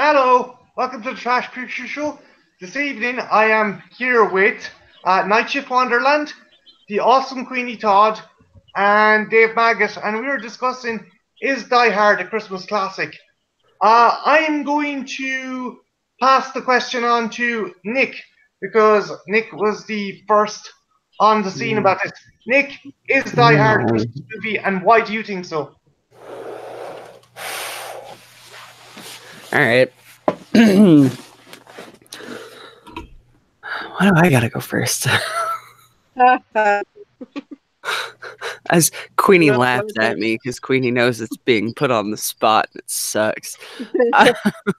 Hello, welcome to the Trash Picture Show. This evening I am here with Night Shift Wonderland, the awesome Queenie Todd, and Dave Maggot, and we are discussing is Die Hard a Christmas classic? I am going to pass the question on to Nick because Nick was the first on the scene about this. Nick, is Die Hard a Christmas movie, and why do you think so? All right. Why do I gotta go first? As Queenie laughed at me because Queenie knows it's being put on the spot and it sucks.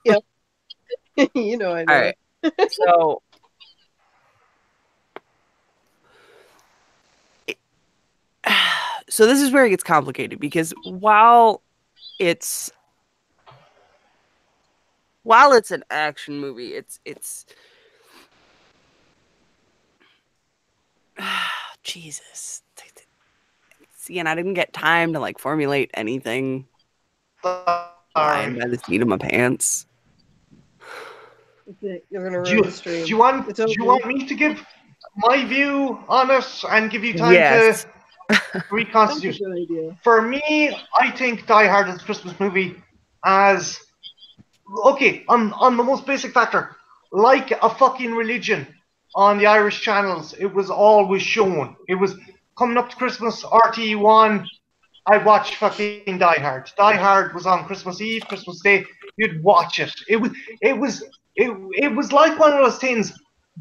Yep. You know I know. All right. So this is where it gets complicated because while it's an action movie, it's Jesus. See, and I didn't get time to formulate anything lying by the seat of my pants. You're gonna ruin the stream. Do you want me to give my view on it and give you time to reconstitute? For me, I think Die Hard is a Christmas movie as on the most basic factor, like a fucking religion on the Irish channels. It was always shown. It was coming up to Christmas, RTE1. I'd watch fucking Die Hard. Die Hard was on Christmas Eve, Christmas Day. You'd watch it. It was like one of those things.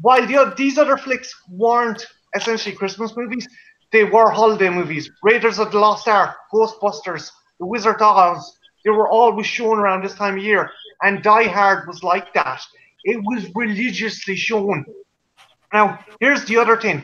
While these other flicks weren't essentially Christmas movies, they were holiday movies. Raiders of the Lost Ark, Ghostbusters, The Wizard of Oz. They were always shown around this time of year. And Die Hard was like that. It was religiously shown. Now, here's the other thing.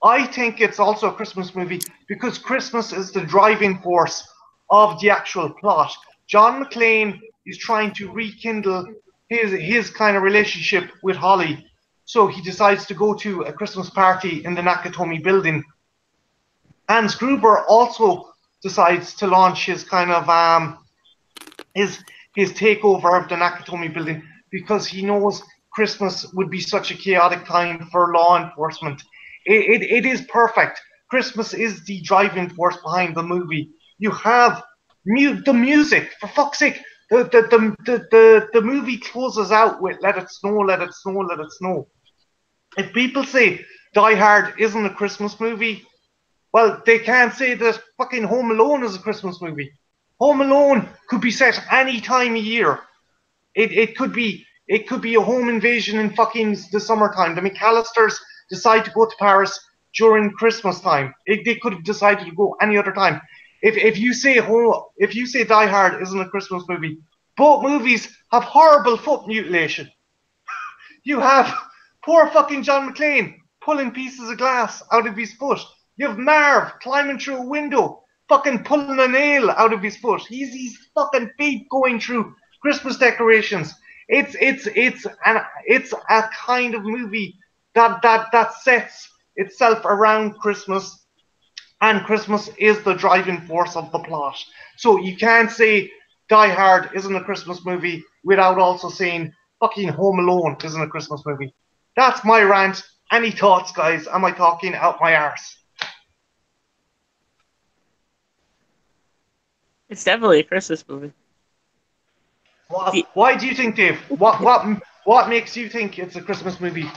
I think it's also a Christmas movie because Christmas is the driving force of the actual plot. John McClane is trying to rekindle his kind of relationship with Holly. So he decides to go to a Christmas party in the Nakatomi building. Hans Gruber also decides to launch his kind of his takeover of the Nakatomi building because he knows Christmas would be such a chaotic time for law enforcement. It is perfect. Christmas is the driving force behind the movie. You have the music, for fuck's sake. The movie closes out with "Let it snow, let it snow, let it snow." If people say Die Hard isn't a Christmas movie, well, they can't say that fucking Home Alone is a Christmas movie. Home Alone could be set any time of year. It could be a home invasion in fucking the summertime. The McAllisters decide to go to Paris during Christmas time. They could have decided to go any other time. If you say Die Hard isn't a Christmas movie, both movies have horrible foot mutilation. You have poor fucking John McClane pulling pieces of glass out of his foot. You have Marv climbing through a window, fucking pulling a nail out of his foot. He's fucking feet going through Christmas decorations. It's a kind of movie that sets itself around Christmas, and Christmas is the driving force of the plot. So you can't say Die Hard isn't a Christmas movie without also saying fucking Home Alone isn't a Christmas movie. That's my rant. Any thoughts, guys? Am I talking out my arse? It's definitely a Christmas movie. Why do you think, Dave? What makes you think it's a Christmas movie?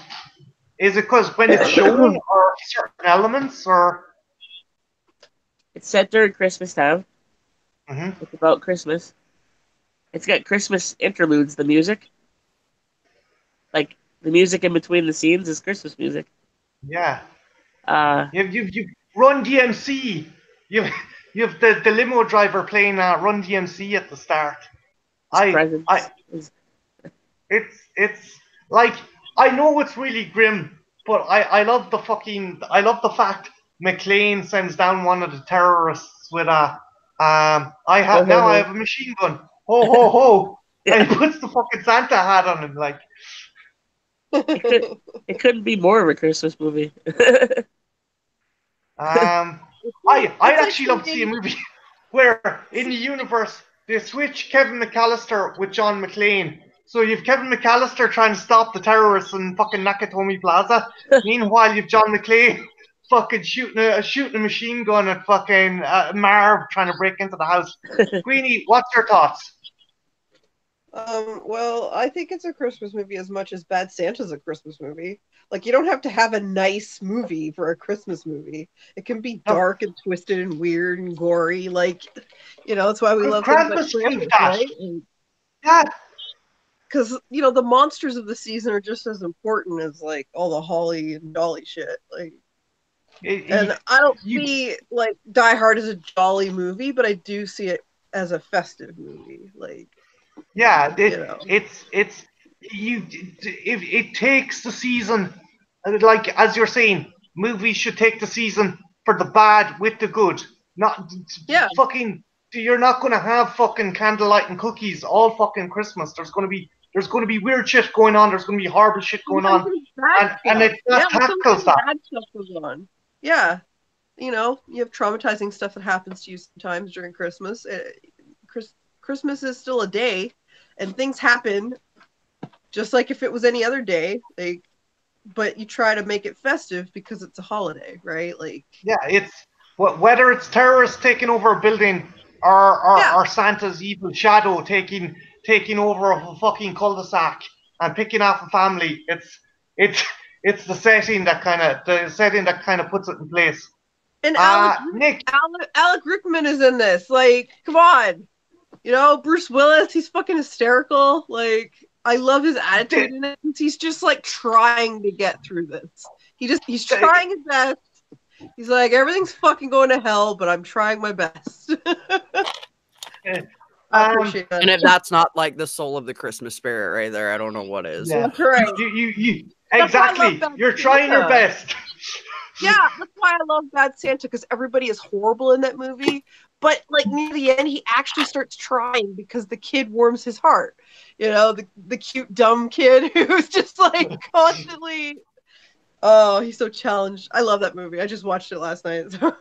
Is it because when it's shown, or certain elements, or it's set during Christmas time? Mm-hmm. It's about Christmas. It's got Christmas interludes. The music, like the music in between the scenes, is Christmas music. Yeah. You've Run DMC. You have the limo driver playing Run DMC at the start. It's like, I know it's really grim, but I love the fact McClane sends down one of the terrorists with a I have a machine gun. Ho ho ho! Yeah. And he puts the fucking Santa hat on him, like. It couldn't be more of a Christmas movie. I'd actually love to see a movie where in the universe they switch Kevin McAllister with John McClane, So you've Kevin McAllister trying to stop the terrorists in fucking Nakatomi Plaza. Meanwhile, you've John McClane fucking shooting a machine gun at fucking Marv trying to break into the house. Kweeny, what's your thoughts? Well, I think it's a Christmas movie as much as Bad Santa's a Christmas movie. Like, you don't have to have a nice movie for a Christmas movie. It can be dark and twisted and weird and gory. Like, that's why we love Krampus, things like Krampus, right? Yeah. Because, the monsters of the season are just as important as, like, all the holly and dolly shit. Like, and I don't see, like, Die Hard as a jolly movie, but I do see it as a festive movie. Like, yeah, it takes the season, like as you're saying, movies should take the season for the bad with the good. Not fucking. You're not gonna have fucking candlelight and cookies all fucking Christmas. There's gonna be weird shit going on. There's gonna be horrible shit going on, and it's not tackles that. Bad stuff goes on. Yeah, you have traumatizing stuff that happens to you sometimes during Christmas. Christmas is still a day, and things happen just like if it was any other day. Like, but you try to make it festive because it's a holiday, right? Like, yeah, it's whether it's terrorists taking over a building or Santa's evil shadow taking over a fucking cul-de-sac and picking off a family. It's the setting that kind of puts it in place. And Nick, Alec Rickman is in this. Like, come on. Bruce Willis, he's fucking hysterical. Like, I love his attitude in it. He's just like trying to get through this. He's trying his best. He's like, everything's fucking going to hell, but I'm trying my best. I appreciate that. And if that's not like the soul of the Christmas spirit right there, I don't know what is. Yeah. That's right. You exactly. You're trying your best. Yeah, that's why I love Bad Santa, because everybody is horrible in that movie. But like near the end, he actually starts trying because the kid warms his heart. The cute dumb kid who's just like constantly. Oh, he's so challenged. I love that movie. I just watched it last night. So.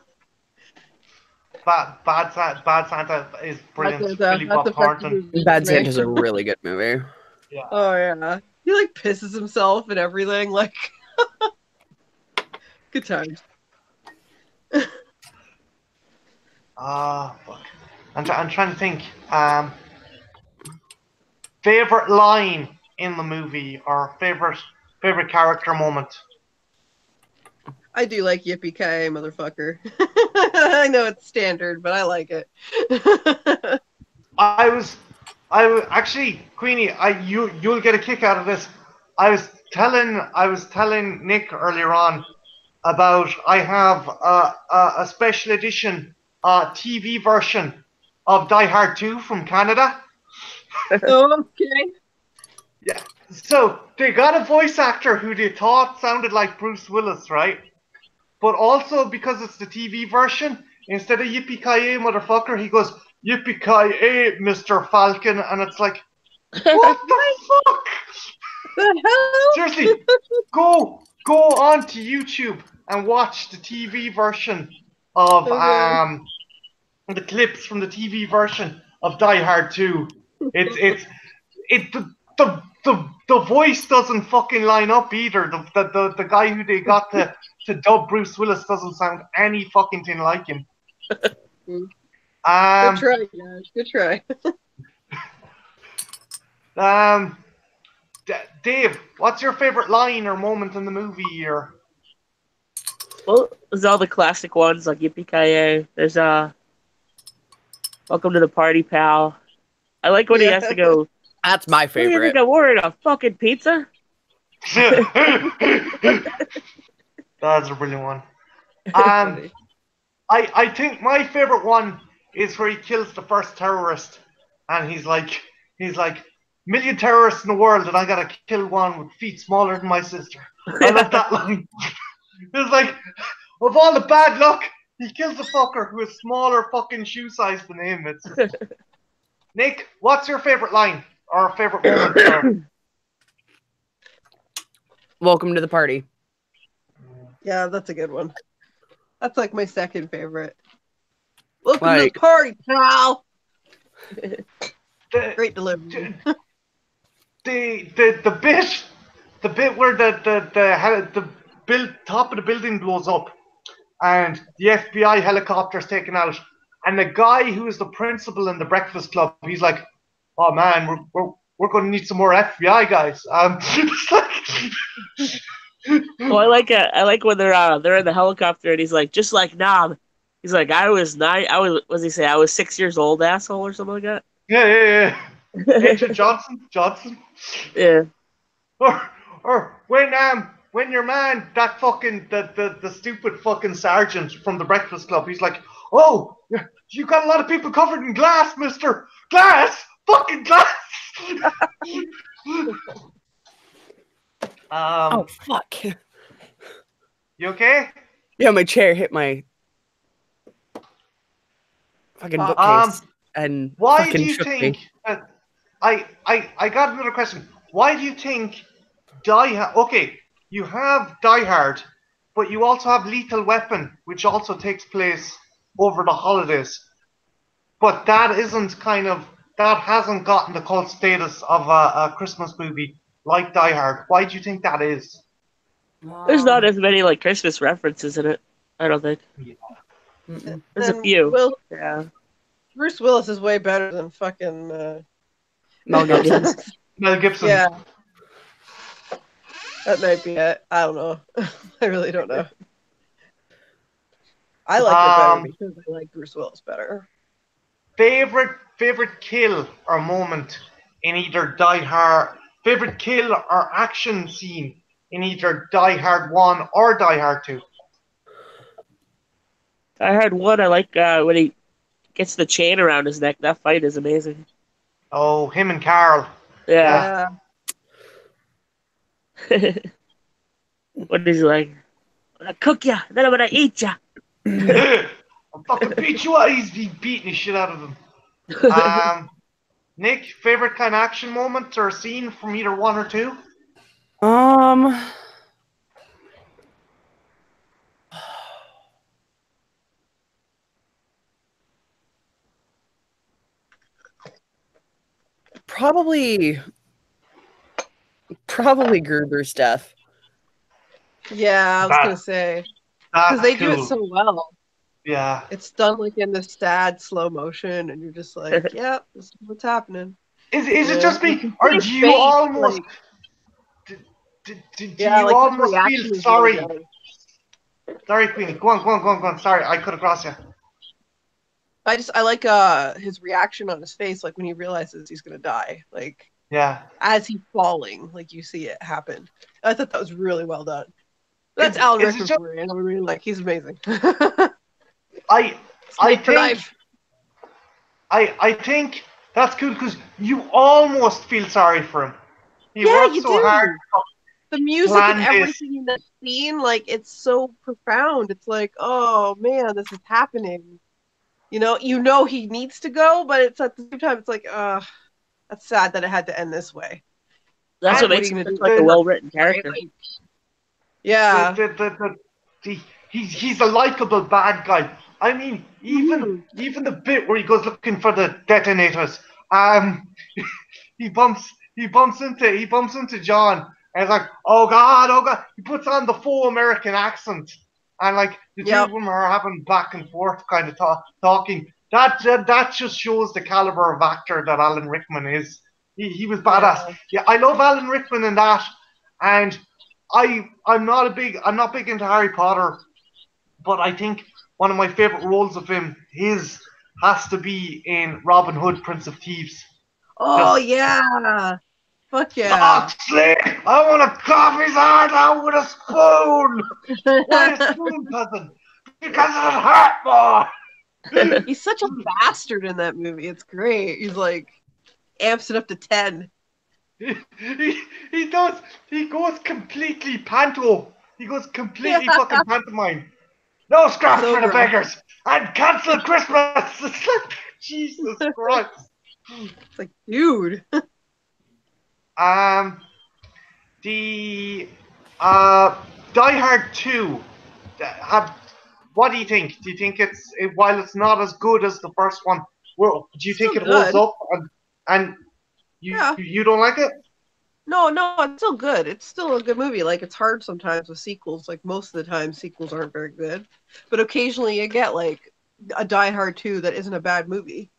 Bad Santa is brilliant. Billy Bob Thornton. Bad Santa's a really good movie. Yeah. Oh yeah, he like pisses himself and everything. Like, good times. Fuck. I'm trying to think. Favorite line in the movie or favorite character moment. I do like yippee-ki-yay, motherfucker. I know it's standard, but I like it. I was actually, Kweeny, you'll get a kick out of this. I was telling Nick earlier on about I have a special edition TV version of Die Hard 2 from Canada. Okay. Yeah. So they got a voice actor who they thought sounded like Bruce Willis, right? But also because it's the TV version, instead of yippee-ki-yay, motherfucker, he goes, yippee-ki-yay, Mr. Falcon, and it's like, what the fuck? The hell? Seriously, go on to YouTube and watch the TV version of the clips from the TV version of Die Hard 2. The voice doesn't fucking line up either. The guy who they got to dub Bruce Willis doesn't sound any fucking thing like him. Good try, guys. Good try. Dave, what's your favorite line or moment in the movie? Or well, there's all the classic ones like yippee-ki-yay. There's welcome to the party, pal. I like when he has to go. That's my favorite. You think I'm ordering a fucking pizza? That's a brilliant one. I think my favorite one is where he kills the first terrorist, and he's like, million terrorists in the world, and I gotta kill one with feet smaller than my sister. I love that line. It's like, of all the bad luck, he kills a fucker who is smaller fucking shoe size than him. It's just... Nick, what's your favorite line or favorite moment? Welcome to the party. Yeah, that's a good one. That's like my second favorite. Welcome to the party, pal. Great delivery. the bit where the top of the building blows up, and the FBI helicopter's taken out, and the guy who is the principal in the Breakfast Club, he's like, "Oh man, we're going to need some more FBI guys." It's like, Well, I like when they're in the helicopter and he's like, just like Knob. He's like, I was 6 years old, asshole, or something like that. yeah. Agent Johnson. Yeah. Or when your man, that fucking the stupid fucking sergeant from the Breakfast Club, he's like, "Oh, you got a lot of people covered in glass, mister. Glass? Fucking glass." Oh fuck! You okay? Yeah, my chair hit my fucking bookcase and why fucking do you shook think? me. I got another question. Why do you think Okay, you have Die Hard, but you also have Lethal Weapon, which also takes place over the holidays. But that hasn't gotten the cult status of a Christmas movie like Die Hard. Why do you think that is? There's not as many like Christmas references in it. I don't think. Mm-mm. There's a few. Yeah. Bruce Willis is way better than fucking Mel Gibson. Mel Gibson. Yeah. That might be it. I don't know. I really don't know. I like it better because I like Bruce Willis better. Favorite kill or moment in either Die Hard, favorite kill or action scene in either Die Hard 1 or Die Hard 2? Die Hard 1, I like when he gets the chain around his neck. That fight is amazing. Oh, him and Carl. Yeah. What is he like? I'm gonna cook ya, then I'm gonna eat ya. I'll fucking beat you out. He's beating the shit out of him. Nick, favorite kind of action moment or scene from either 1 or 2? Probably Gerbers Death. Yeah, I was gonna say because they do it so well. Yeah, it's done like in this sad slow motion, and you're just like, "Yep, this is what's happening." Is it just me, or do you almost? Do you almost feel sorry? Sorry, Queenie. Go on. Sorry, I cut across you. I like his reaction on his face, like when he realizes he's gonna die, like as he's falling, like you see it happen. I thought that was really well done. That's Alan Rickman for you. I mean, like he's amazing. I think that's cool because you almost feel sorry for him. He worked so hard. The music and everything in that scene, like it's so profound. It's like, oh man, this is happening. You know he needs to go, but it's at the same time, it's like, that's sad that it had to end this way. That's what makes him like a well-written character. Right? Yeah. He's a likable bad guy. I mean, even the bit where he goes looking for the detonators, he bumps into John, and it's like, oh god. He puts on the full American accent, and like the two of them are having back and forth kind of talking. That just shows the caliber of actor that Alan Rickman is. He was badass. Yeah, I love Alan Rickman in that, and I'm not big into Harry Potter, but I think one of my favorite roles of him has to be in Robin Hood, Prince of Thieves. Oh yeah, fuck yeah! I want to carve his heart out with a spoon. Why a spoon, cousin? Because it'll hurt more. He's such a bastard in that movie. It's great. He's like amps it up to 10. He does. He goes completely panto. He goes completely fucking pantomime. No scraps for the beggars and cancel Christmas. It's like Jesus Christ. It's like, dude. The Die Hard 2. What do you think? Do you think while it's not as good as the first one, do you think it holds up? And you don't like it? No, it's still good. It's still a good movie. Like, it's hard sometimes with sequels. Like, most of the time, sequels aren't very good. But occasionally you get, like, a Die Hard 2 that isn't a bad movie.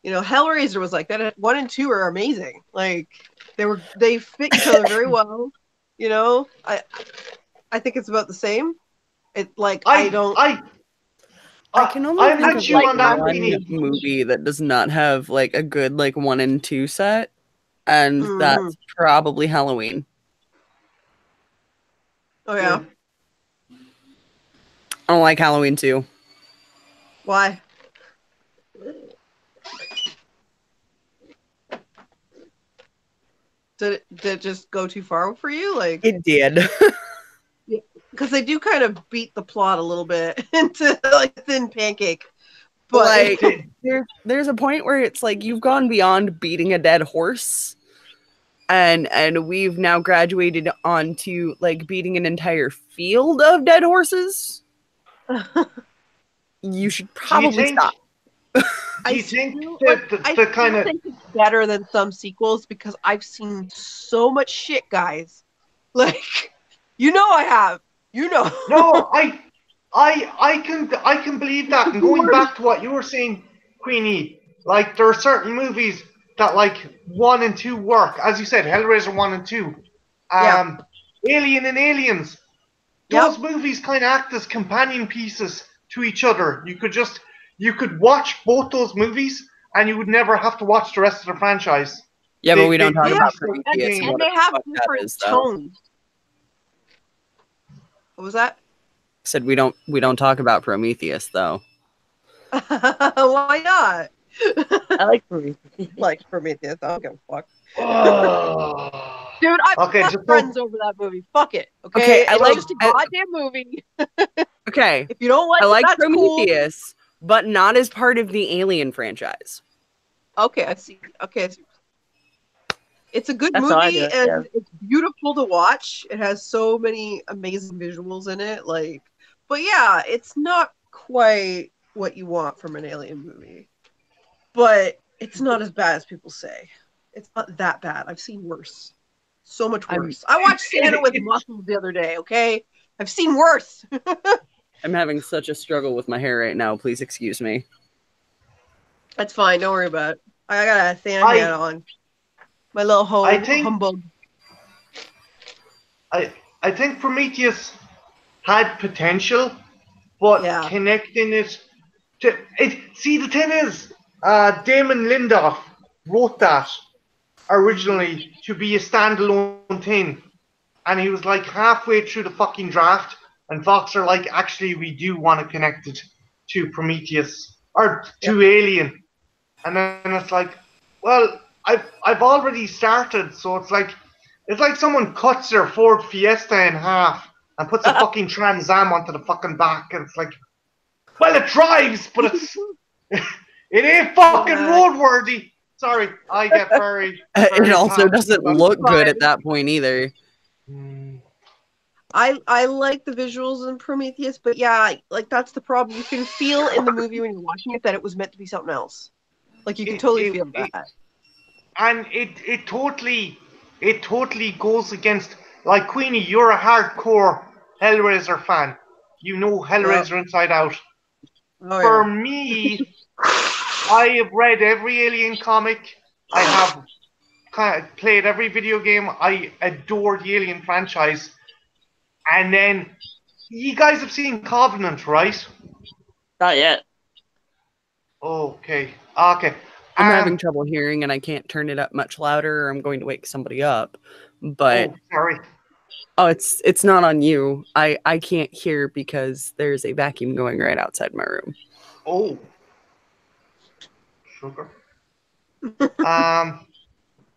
You know, Hellraiser was like that. 1 and 2 are amazing. Like, they fit each other very well. You know, I think it's about the same. It like I can only I'm think with of you like on that, one Kweeny. movie that does not have like a good like 1 and 2 set, and that's probably Halloween. Oh yeah. I don't like Halloween 2. Why? Did it just go too far for you? Like, It did. because they do kind of beat the plot a little bit into like Thin Pancake. But like there's a point where it's like you've gone beyond beating a dead horse, and we've now graduated onto like beating an entire field of dead horses. You should probably stop. Do you think the kind of think it's better than some sequels because I've seen so much shit, guys. Like, you know I have. You know. No, I can believe that. And going back to what you were saying, Queenie, like there are certain movies that like 1 and 2 work. As you said, Hellraiser 1 and 2. Alien and Aliens. Those movies kind of act as companion pieces to each other. You could watch both those movies and you would never have to watch the rest of the franchise. Yeah, but we don't talk about Prometheus. And they have different tones. What was that? Said we don't talk about Prometheus though. Why not? I like Prometheus. Like Prometheus. I don't give a fuck. Oh. Dude, I've got friends over that movie. Fuck it. Okay, I like just a goddamn movie. Okay. If you don't like I like that's Prometheus, but not as part of the Alien franchise. Okay, I see. Okay, it's a good movie and it's beautiful to watch. It has so many amazing visuals in it. Like, but yeah, it's not quite what you want from an Alien movie. But it's not as bad as people say. It's not that bad. I've seen worse. So much worse. I watched Santa with Muscles the other day, okay? I've seen worse. I'm having such a struggle with my hair right now. Please excuse me. That's fine. Don't worry about it. I got a Santa hat on. My little humbug. I think Prometheus had potential, but connecting it to it. See, the thing is, Damon Lindelof wrote that originally to be a standalone thing, and he was like halfway through the fucking draft, and Fox are like, actually, we do want to connect it to Prometheus or to Alien, and then it's like, well, I've already started, so it's like someone cuts their Ford Fiesta in half and puts a fucking Trans Am onto the fucking back, and it's like, well, it drives, but it ain't fucking roadworthy. Sorry, I get very it also doesn't look good at that point either. I like the visuals in Prometheus, but yeah, like that's the problem. You can feel in the movie when you're watching it that it was meant to be something else. Like you can totally feel that. And it totally goes against, like, Queenie, you're a hardcore Hellraiser fan. You know Hellraiser inside out. For me, I have read every Alien comic. I have kind of played every video game. I adore the Alien franchise. And then, you guys have seen Covenant, right? Not yet. Okay. I'm having trouble hearing, and I can't turn it up much louder, or I'm going to wake somebody up. But sorry. Oh, it's not on you. I can't hear because there's a vacuum going right outside my room. Oh. Sugar.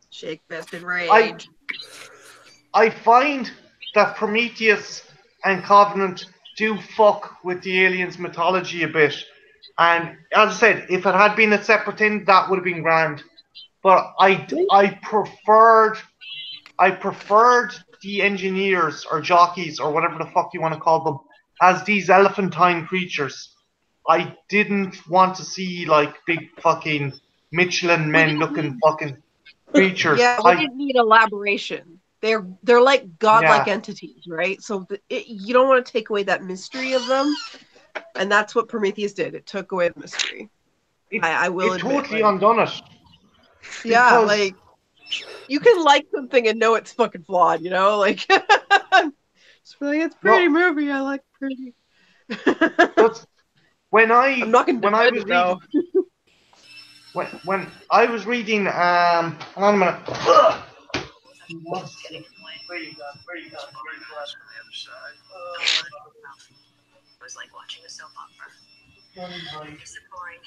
Shake fest and rage. I find that Prometheus and Covenant do fuck with the aliens' mythology a bit. And as I said, if it had been a separate thing, that would have been grand. But I preferred the engineers or jockeys or whatever the fuck you want to call them as these elephantine creatures. I didn't want to see like big fucking Michelin men looking fucking creatures. Yeah, we didn't need elaboration. they're like godlike Yeah. entities, right? So you don't want to take away that mystery of them, and that's what Prometheus did. It took away the mystery. I will it admit, totally like, undone it. yeah, Because- like you can like something and know it's fucking flawed, you know, like. Just be like, it's a pretty movie. I like pretty. But when I'm not gonna when I defend was it, though. reading when I was reading hang on a minute. Where you gone? Where you gone? It was like watching a soap opera. Is it boring?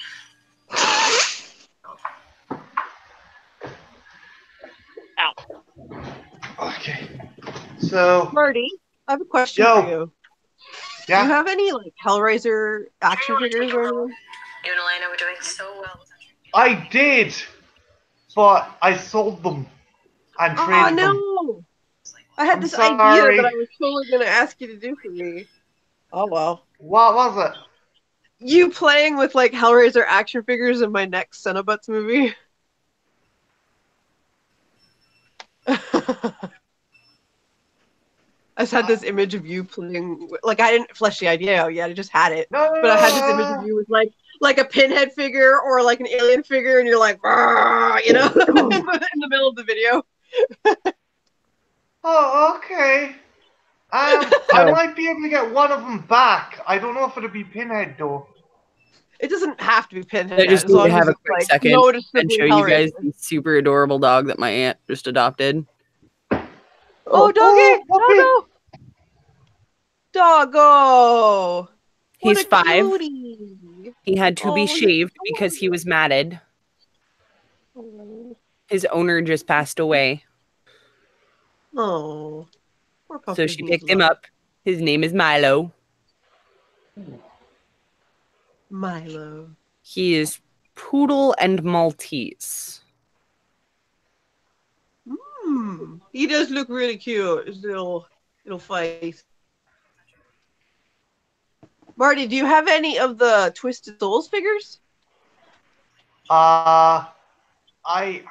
Okay. So Marty, I have a question Yo. for you. yeah. Do you have any like Hellraiser action figures or anything? You and Elena were doing so well. I did, but I sold them and Oh traded them. no! I had I'm this sorry. idea that I was totally gonna ask you to do for me. Oh well. What was it? You playing with like Hellraiser action figures in my next Cenobites movie? I just had this image of you playing, like I didn't flesh the idea out yet. I just had it, No, but I had this image of you with like a pinhead figure or like an alien figure, and you're like, you know, in the middle of the video. Oh, okay. I might be able to get one of them back. I don't know if it'll be Pinhead though. It doesn't have to be pinhead. I just as need to long as have a it's, quick like, second noticeably and show you guys Hellraiser. the super adorable dog that my aunt just adopted. Oh, doggy! puppy. Doggo! What He's a 5. cutie. He had to be Oh, shaved because he was matted. His owner just passed away, Oh, poor so puppy she needs picked him love. up. His name is Milo. Milo. He is poodle and Maltese. He does look really cute. His little face. Marty, do you have any of the Twisted Souls figures? I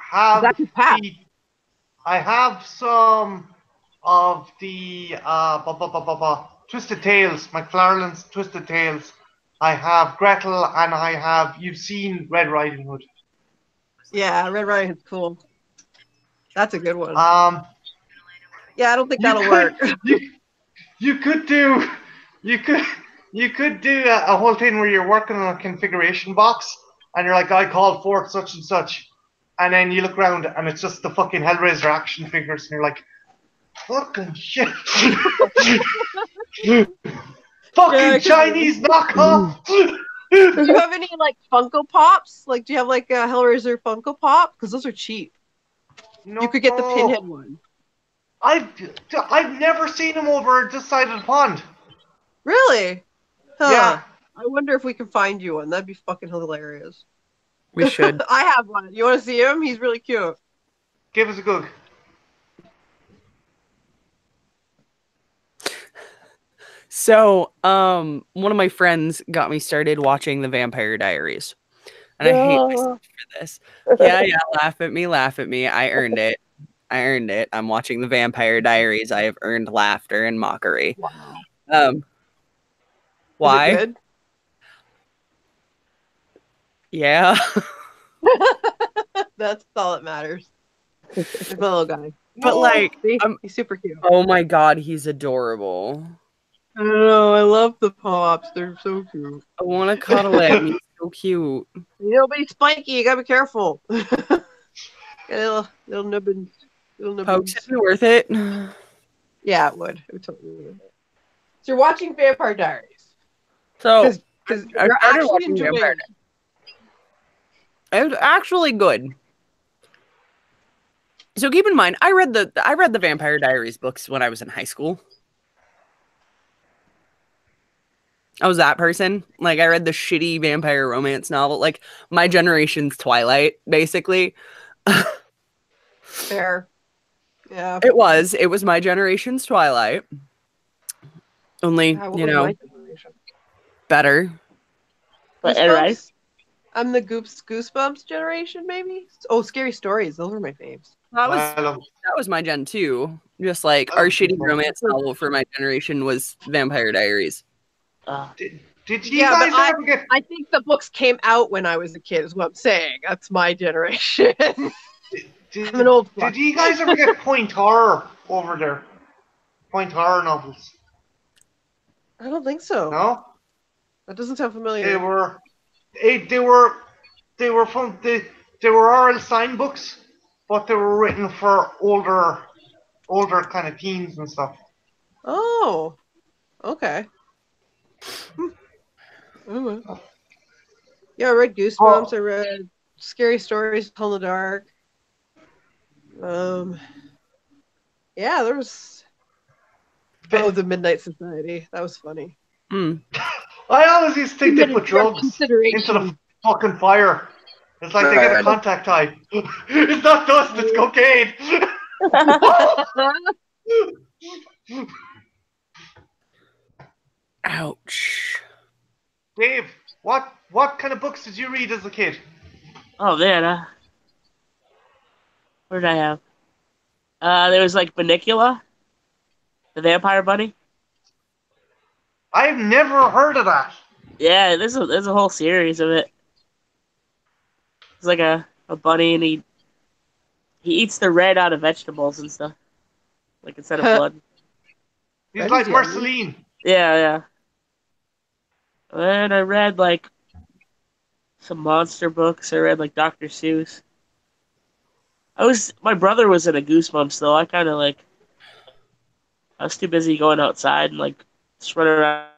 have That's his path. I have some of the Twisted Tales, McFarlane's Twisted Tales. I have Gretel and I have. You've seen Red Riding Hood. Yeah, Red Riding Hood's cool. That's a good one. Yeah, I don't think that'll work. You could do a whole thing where you're working on a configuration box and you're like, I called forth such and such, and then you look around and it's just the fucking Hellraiser action figures and you're like, fucking shit. Fucking Chinese knockoff. Do you have any like Funko Pops? Like, do you have like a Hellraiser Funko Pop? Because those are cheap. No, You could get the Pinhead one. I've never seen him over this side of the pond. Really? Huh. Yeah. I wonder if we can find you one. That'd be fucking hilarious. We should. I have one. You want to see him? He's really cute. Give us a goog. So, one of my friends got me started watching the Vampire Diaries. And I hate myself for this. Yeah, laugh at me. I earned it. I'm watching the Vampire Diaries. I have earned laughter and mockery. Wow. Why? Is it good? Yeah. That's all that matters. He's my little guy. But like, he's super cute. oh my god, he's adorable. I don't know. I love the pops. They're so cute. I want to cuddle him. He's so cute. You know, but he's spiky. You gotta be careful. little nubbins. Pokes, is it worth it? Yeah, it would. It would totally be worth it. So you're watching Vampire Diaries. So Because I you're started actually watching enjoying Vampire it. It was actually good. So keep in mind, I read the Vampire Diaries books when I was in high school. I was that person. Like, I read the shitty vampire romance novel, like my generation's Twilight, basically. Fair. Yeah. It was my generation's Twilight. Only, Yeah, what you was know, my generation? better. But right. I'm the Goosebumps generation, maybe. Oh, Scary Stories. Those were my faves. That was my gen too. Just like our shitty romance novel for my generation was Vampire Diaries. Did you guys ever get? I think the books came out when I was a kid. Is what I'm saying. That's my generation. I'm an old fuck. Did you guys ever get point horror over there? Point horror novels? I don't think so. No, That doesn't sound familiar. they were R.L. Stein books, but they were written for older kind of teens and stuff. Oh, okay. Yeah, I read Goosebumps. I read Scary Stories, Tell in the Dark. Yeah, there was. The Midnight Society. That was funny. Mm. I always used to think they put drugs into the fucking fire. It's like they get a contact high. It's not dust, it's cocaine. Ouch. Dave, what kind of books did you read as a kid? Oh man, what did I have? There was like Bunnicula, the Vampire Bunny. I've never heard of that. Yeah, there's a whole series of it. It's like a bunny, and he eats the red out of vegetables and stuff, like instead of blood. He's like Marceline. Yeah. And I read like some monster books. I read like Dr. Seuss. My brother was in a Goosebumps though. I was too busy going outside and like just running around.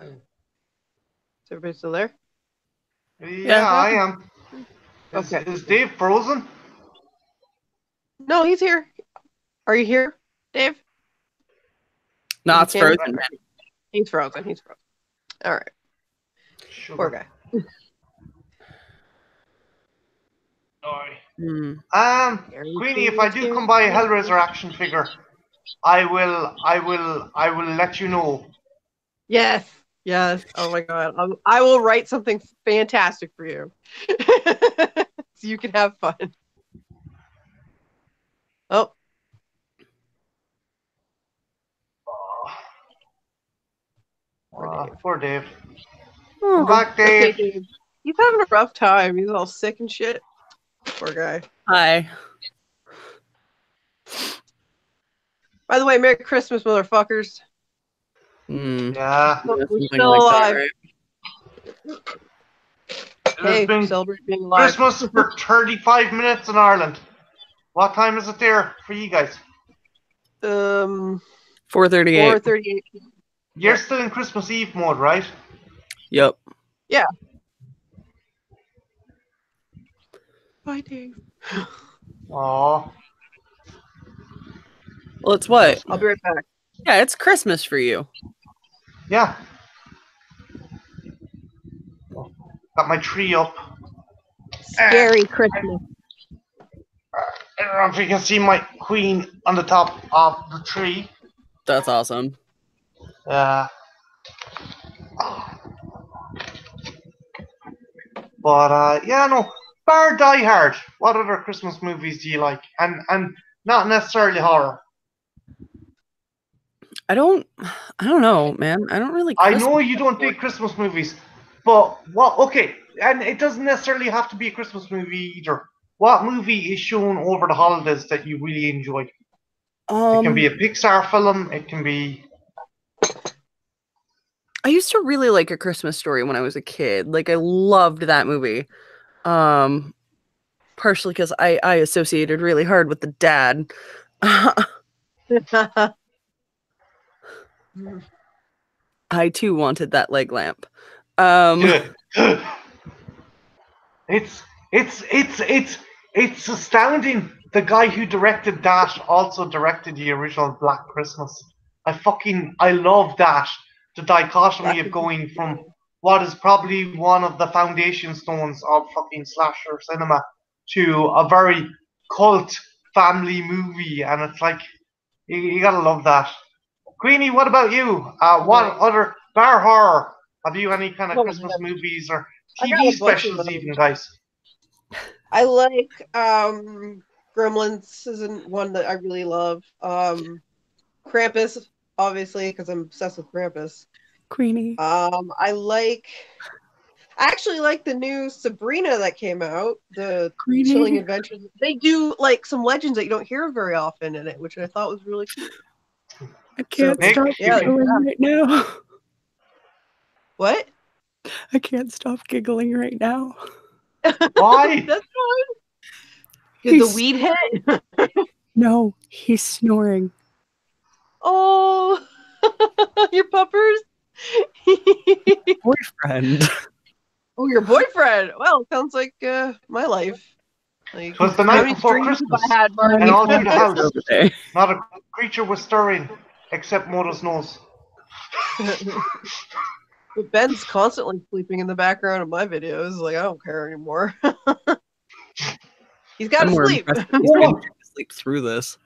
Is everybody still there? Yeah, I am. Okay. Is Dave frozen? No, he's here. Are you here, Dave? No, it's frozen. He's frozen. All right. Sugar. Poor guy. Sorry. Mm. Queenie, if I do come by a Hellraiser action figure, I will let you know. Yes. Oh my god. I will write something fantastic for you, so you can have fun. Oh. Poor Dave. Oh. Come back, Dave. Okay, Dave. He's having a rough time. He's all sick and shit. Poor guy. Hi. By the way, Merry Christmas, motherfuckers. Mm. Yeah. We're still alive. Hey, celebrate being alive. Christmas for 35 minutes in Ireland. What time is it there for you guys? 4:38. 4:38. You're still in Christmas Eve mode, right? Yep. Yeah. Bye, Dave. Aw. Well, it's what? I'll be right back. Yeah, it's Christmas for you. Yeah. Got my tree up. Scary Christmas. I don't know if you can see my queen on the top of the tree. That's awesome. But yeah, no. Bar Die Hard. What other Christmas movies do you like? And not necessarily horror. I don't know, man. I don't really. I know you don't dig Christmas movies, but what? Okay, and it doesn't necessarily have to be a Christmas movie either. What movie is shown over the holidays that you really enjoy? It can be a Pixar film. It can be. I used to really like A Christmas Story when I was a kid. Like, I loved that movie. Partially because I associated really hard with the dad. I too wanted that leg lamp. It's astounding. The guy who directed that also directed the original Black Christmas. I love that. The dichotomy of going from what is probably one of the foundation stones of fucking slasher cinema to a very cult family movie, and it's like you gotta love that. Queenie, what about you? What other bar horror? Have you any kind of Oh, Christmas man. movies or I got TV a bunch of specials them. even, guys? I like Gremlins isn't one that I really love. Krampus, obviously, because I'm obsessed with Krampus. Queenie. I actually like the new Sabrina that came out, the Queenie. Chilling Adventures. They do like some legends that you don't hear very often in it, which I thought was really cool. I can't Nick, stop giggling right now. What? I can't stop giggling right now. Why? That's fine. Did the He's- weed hit? No, he's snoring. Oh, your puppers? Boyfriend. Oh, your boyfriend. Well, sounds like my life. Like, It was the how night many before dreams Christmas, have I had, Marty? and all through the house, Over there. not a creature was stirring except Moto's nose. But Ben's constantly sleeping in the background of my videos. Like, I don't care anymore. He's got to I'm more sleep. impressed that he's going to sleep through this.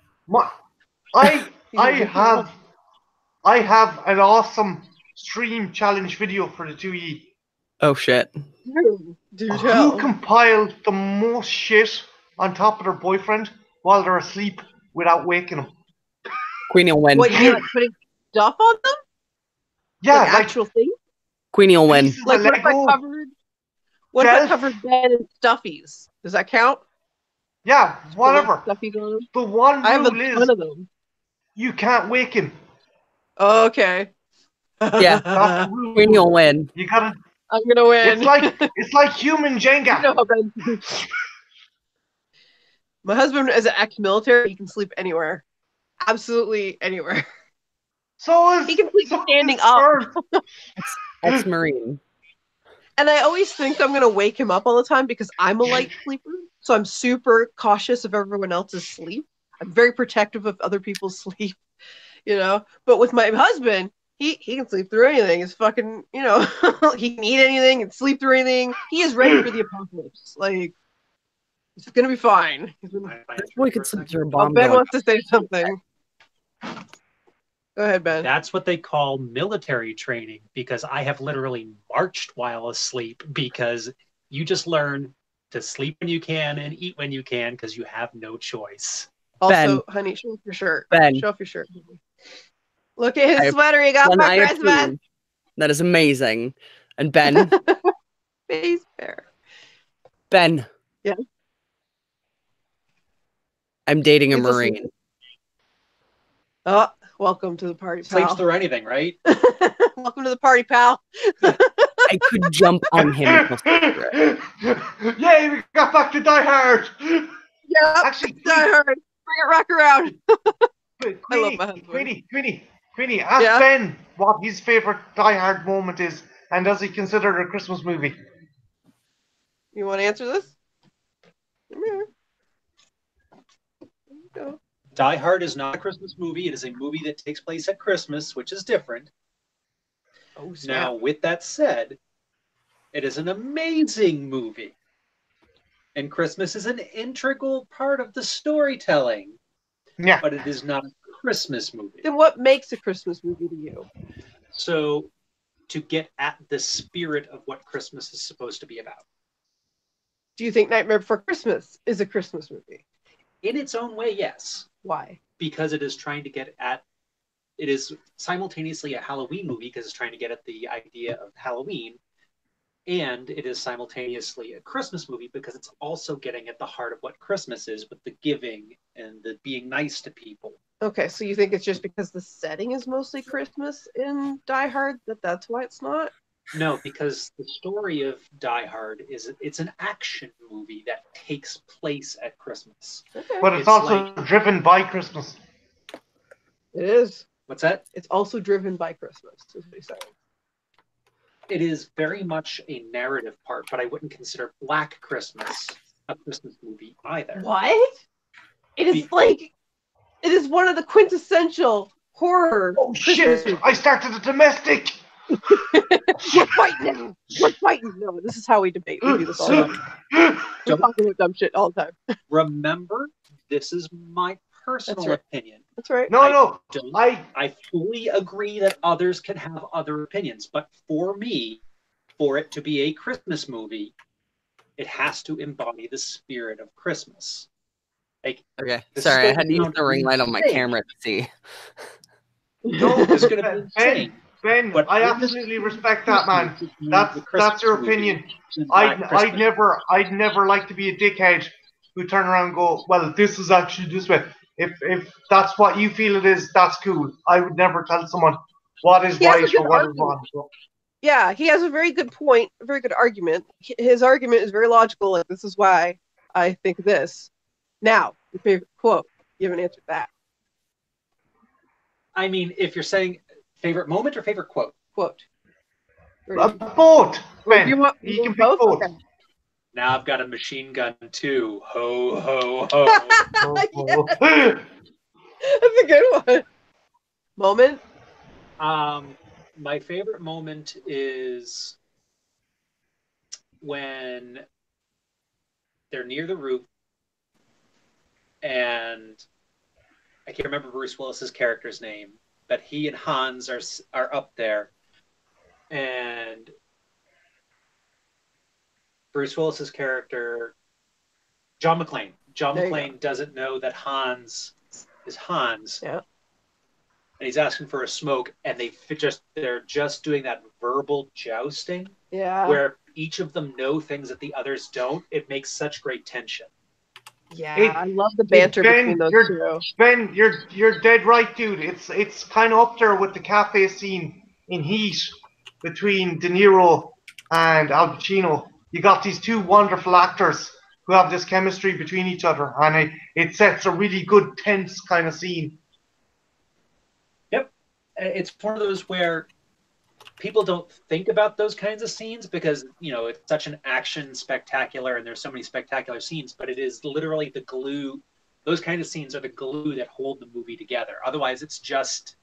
I have an awesome stream challenge video for the two of you. Oh shit. Do Who tell. compiled the most shit on top of their boyfriend while they're asleep without waking them? Queenie will win. What, you mean like putting stuff on them? Yeah, Like like actual things? Queenie will win. pieces of Like, what if I Lego. covered... What if I Death. covered Ben in stuffies? Does that count? Yeah, whatever. Stuffies on them? The one I have a rule is ton of them. you can't wake him. Okay. Yeah. That's the rule. Queenie will win. You gotta. I'm gonna win. It's like human Jenga. You know how Ben... My husband is an ex-military. He can sleep anywhere. Absolutely anywhere. So is He can sleep so standing is up. Bird. Ex-Marine. And I always think I'm gonna wake him up all the time because I'm a light sleeper. So I'm super cautious of everyone else's sleep. I'm very protective of other people's sleep, you know. But with my husband, he can sleep through anything. It's fucking, you know, he can eat anything and sleep through anything. He is ready for the apocalypse. Like, it's gonna be fine. This boy could sleep through a Oh, bomb. Ben going wants to say something. Go ahead, Ben. That's what they call military training, because I have literally marched while asleep, because you just learn to sleep when you can and eat when you can because you have no choice. Also, honey, show off your shirt. Ben. Show off your shirt. Look at his I- sweater he got Then for I Christmas. approve. That is amazing. And Ben, Face bear. Ben. Yeah? I'm dating a He's a Marine. Oh, welcome to the party, Sleeps pal. through anything, right? Welcome to the party, pal. I could jump on him. and he'll sleep through it. Yay, we got back to Die Hard. Yeah, Actually, Die Hard. Bring it rock around. I love my husband. Queenie, ask Yeah? Ben what his favorite Die Hard moment is, and does he consider it a Christmas movie? You want to answer this? Come here. There you go. Die Hard is not a Christmas movie. It is a movie that takes place at Christmas, which is different. Oh, snap. Now, with that said, it is an amazing movie. And Christmas is an integral part of the storytelling. Yeah. But it is not a Christmas movie. Then what makes a Christmas movie to you? So, to get at the spirit of what Christmas is supposed to be about. Do you think Nightmare Before Christmas is a Christmas movie? In its own way, yes. Why? Because it is trying to get at, it is simultaneously a Halloween movie because it's trying to get at the idea of Halloween, and it is simultaneously a Christmas movie because it's also getting at the heart of what Christmas is, with the giving and the being nice to people. Okay, so you think it's just because the setting is mostly Christmas in Die Hard that's why it's not? No, because the story of Die Hard is, it's an action movie that takes place at Christmas. Okay. But it's It's also driven by Christmas. It is. What's that? It's also driven by Christmas, is what he's saying. It is very much a narrative part, but I wouldn't consider Black Christmas a Christmas movie either. What? It is like, it is one of the quintessential horror Oh Christmas shit! movies. I started a domestic. We're fighting now. We're fighting. No, this is how we debate. We do this all the time. We're talking about dumb shit all the time. Remember, this is my personal opinion. That's right. No, I fully agree that others can have other opinions, but for me, for it to be a Christmas movie, it has to embody the spirit of Christmas. Like, okay, sorry, I had to use the ring light on my camera to see. No, it's going to be insane. Ben, but I absolutely respect that, man. That's your opinion. I'd never like to be a dickhead who turn around and go, well, this is actually this way. If that's what you feel it is, that's cool. I would never tell someone what is right or what is wrong. So. Yeah, he has a very good point, a very good argument. His argument is very logical. Like, this is why I think this. Now, your favorite quote. You haven't answered that. I mean, if you're saying favorite moment or favorite quote? Quote. Both. Ben, you can pick both. Okay. Now I've got a machine gun too. Ho, ho, ho. That's a good one. Moment? My favorite moment is when they're near the roof and I can't remember Bruce Willis's character's name, but he and Hans are up there, and Bruce Willis's character, John McClane. John McClane doesn't know that Hans is Hans. Yeah. And he's asking for a smoke, and they're just doing that verbal jousting. Yeah. Where each of them know things that the others don't. It makes such great tension. Yeah, I love the banter between those two. Ben, you're dead right, dude. It's kind of up there with the cafe scene in Heat between De Niro and Al Pacino. You got these two wonderful actors who have this chemistry between each other, and it sets a really good, tense kind of scene. Yep. It's one of those where people don't think about those kinds of scenes because, it's such an action spectacular and there's so many spectacular scenes, but it is literally the glue. Those kind of scenes are the glue that hold the movie together. Otherwise, it's just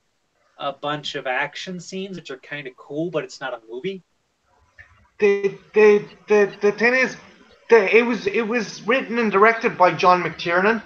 a bunch of action scenes, which are kind of cool, but it's not a movie. The thing is, it was written and directed by John McTiernan,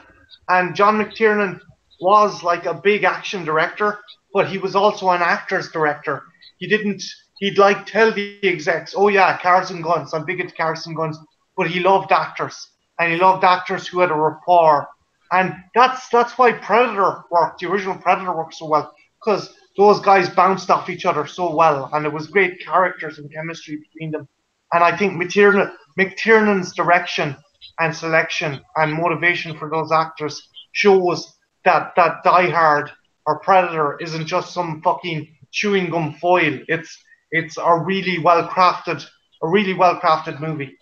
and John McTiernan was like a big action director, but he was also an actor's director. He'd like tell the execs, oh yeah, cars and guns, I'm big into cars and guns, but he loved actors, and he loved actors who had a rapport, and that's why Predator worked, the original Predator worked so well, because those guys bounced off each other so well, and it was great characters and chemistry between them, and I think McTiernan's direction and selection and motivation for those actors shows that Die Hard or Predator isn't just some fucking chewing gum foil. It's a really well crafted movie.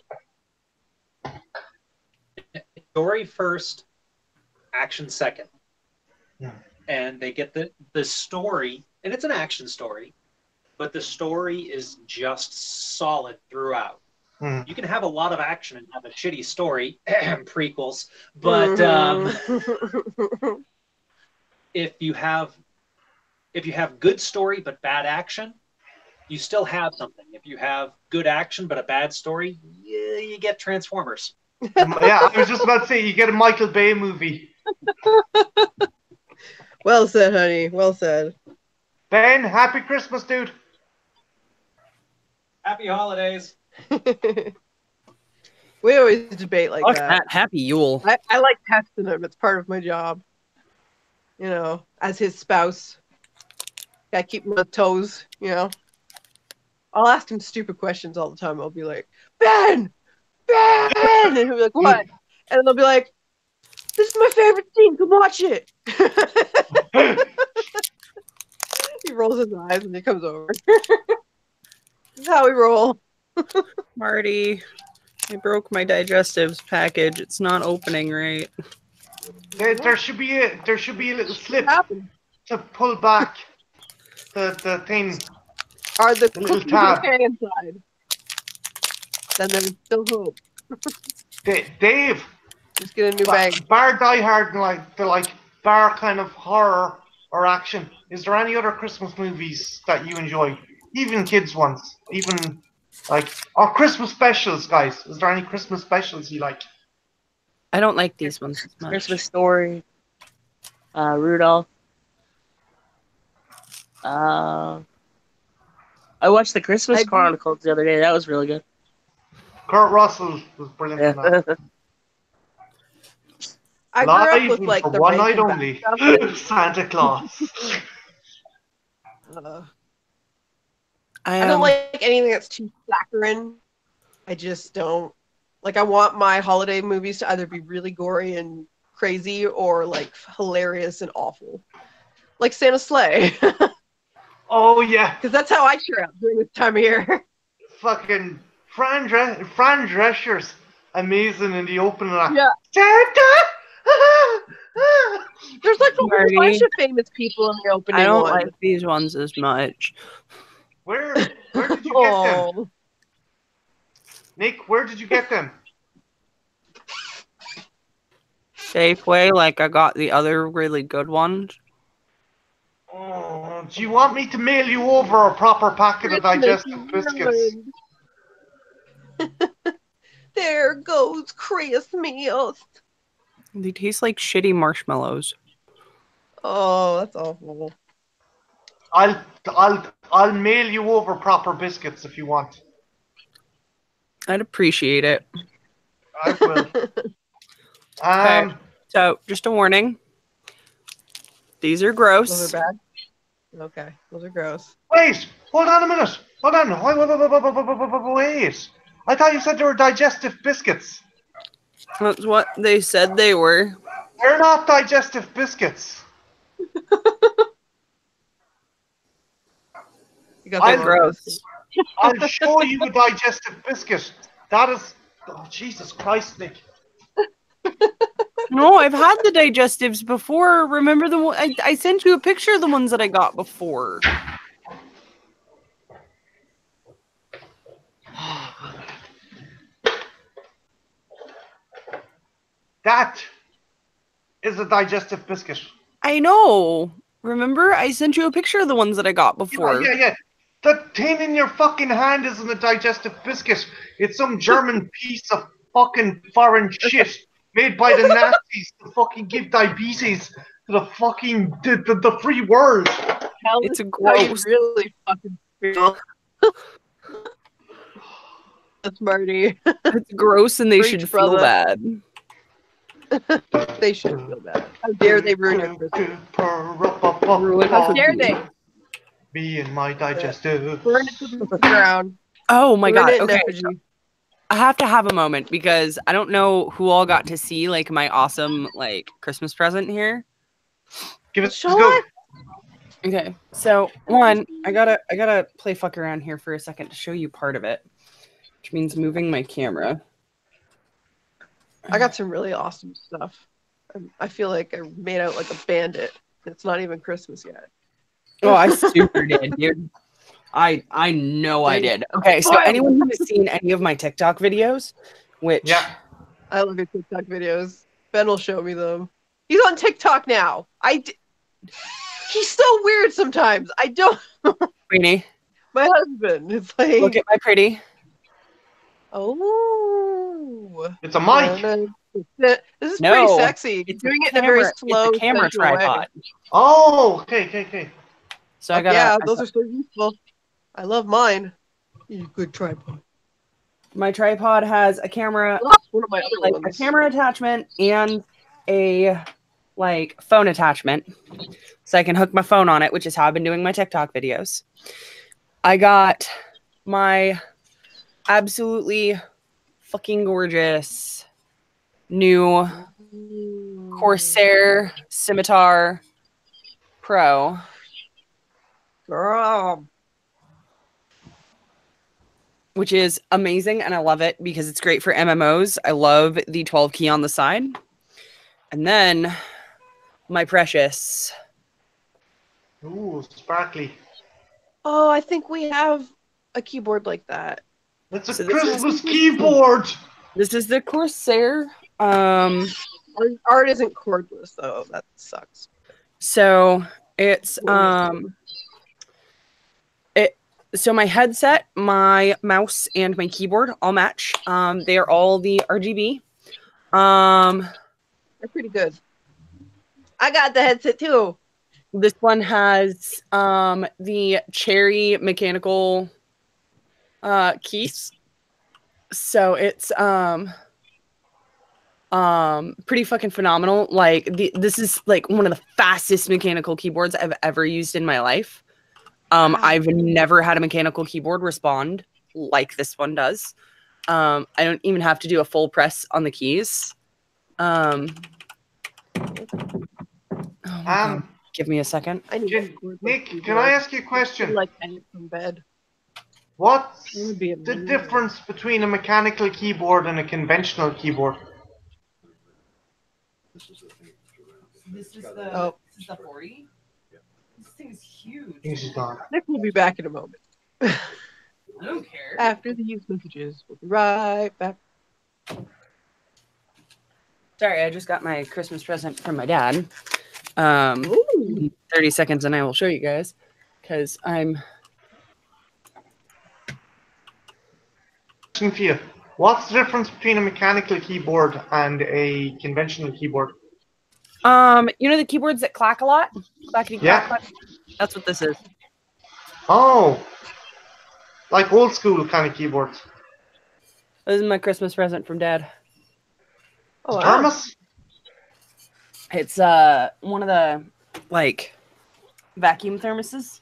Story first, action second. Yeah. And they get the story, and it's an action story, but the story is just solid throughout. You can have a lot of action and have a shitty story, prequels, but if you have good story but bad action, you still have something. If you have good action but a bad story, you get Transformers. Yeah, I was just about to say, you get a Michael Bay movie. Well said, honey. Well said. Ben, happy Christmas, dude. Happy holidays. We always debate like that. Happy Yule. I like testing him. It's part of my job. As his spouse. Gotta keep him on toes, I'll ask him stupid questions all the time. I'll be like, Ben! And he'll be like, what? And then they'll be like, this is my favorite scene. Come watch it. He rolls his eyes and he comes over. This is how we roll. Marty, I broke my digestives package. It's not opening right. There should be a little slip to pull back the thing. Are the little cookies tab. Okay inside? Then there's still hope. Dave, just get a new bag. Bar Die Hard and bar kind of horror or action. Is there any other Christmas movies that you enjoy? even kids ones, even like Christmas specials, guys. Is there any Christmas specials you like? I don't like these ones as much. Christmas Story, Rudolph. I watched the Christmas Chronicles the other day. That was really good. Kurt Russell was brilliant in that. I grew up with like for the one Rankin night Bass only. Santa Claus. stuff. I don't like anything that's too saccharine. I just don't. Like, I want my holiday movies to either be really gory and crazy or like hilarious and awful. Like Santa's Sleigh. Oh yeah, Because that's how I cheer out during this time of year. fucking Fran Drescher's amazing in the opening. Yeah. Santa. There's like a whole Marty. bunch of famous people in the opening I don't one. like these ones as much. Where did you get them, Oh, Nick? Where did you get them? Safeway, like I got the other really good ones. Oh, do you want me to mail you over a proper packet of Digestive Biscuits? there goes Christmas. They taste like shitty marshmallows. Oh, that's awful. I'll mail you over proper biscuits if you want. I'd appreciate it. I will. Okay. So, just a warning. These are gross. Those are bad? Okay, those are gross. Wait, hold on a minute. Hold on. Wait. I thought you said they were digestive biscuits. That's what they said they were. They're not digestive biscuits. You got that Gross. I'll show you a digestive biscuit. That is... Oh, Jesus Christ, Nick. No, I've had the digestives before. Remember the one I sent you a picture of the ones that I got before. That is a digestive biscuit. I know. Remember, I sent you a picture of the ones that I got before. Yeah. The thing in your fucking hand isn't a digestive biscuit. It's some German piece of fucking foreign shit made by the Nazis to fucking give diabetes to the fucking the free world. It's How you gross. really fucking feel. That's Marty. It's gross and they Preach, should feel brother. bad. They should feel bad. How dare they ruin your Christmas? How dare they? Me and my digestive. Burn it to the ground. Oh my Burn god. it in Okay. effigy. I have to have a moment because I don't know who all got to see like my awesome like Christmas present here. Give it Show a go. it. Okay. So one, I gotta play fuck around here for a second to show you part of it. Which means moving my camera. I got some really awesome stuff. I feel like I made out like a bandit. It's not even Christmas yet. Oh, I super did, dude. I know I did. Okay, so anyone who has seen any of my TikTok videos, which Yeah. I love your TikTok videos. Ben will show me them. He's on TikTok now. He's so weird sometimes. I don't. Kweeny, My husband. It's like. look at my pretty. Oh. It's a mic. This is No, pretty sexy. It's Doing a it in a very camera- slow, it's a camera sensual way. tripod. Oh, okay. So I got Yeah, those are so useful. I love mine. You good tripod. my tripod has a camera, That's one of my other like a ones. camera attachment and a like phone attachment, so I can hook my phone on it, which is how I've been doing my TikTok videos. I got my absolutely fucking gorgeous new Corsair Scimitar Pro, Girl. which is amazing, and I love it because it's great for MMOs. I love the 12 key on the side. And then my precious. Ooh, sparkly. Oh, I think we have a keyboard like that. It's a So this is- Christmas keyboard. This is the Corsair. Art isn't cordless though. That sucks. So it's So my headset, my mouse, and my keyboard all match. They are all the RGB. They're pretty good. I got the headset too. This one has the Cherry mechanical keys. So it's pretty fucking phenomenal. Like this is like one of the fastest mechanical keyboards I've ever used in my life. Wow. I've never had a mechanical keyboard respond like this one does. I don't even have to do a full press on the keys. Oh my God. Give me a second. Nick, can I ask you a question? Like from bed. What's It would be the amazing. difference between a mechanical keyboard and a conventional keyboard? This is Oh. this is the 40. This thing is huge. He's gone. Nick will be back in a moment. I don't care. After these messages, we'll be right back. Sorry, I just got my Christmas present from my dad. Ooh. 30 seconds and I will show you guys because I'm Question for you. What's the difference between a mechanical keyboard and a conventional keyboard? you know the keyboards that clack a lot? Clackety clack, Yeah. clack? That's what this is. Oh, like old school kind of keyboards. This is my Christmas present from dad. Oh, wow. Thermos? It's one of the like vacuum thermoses.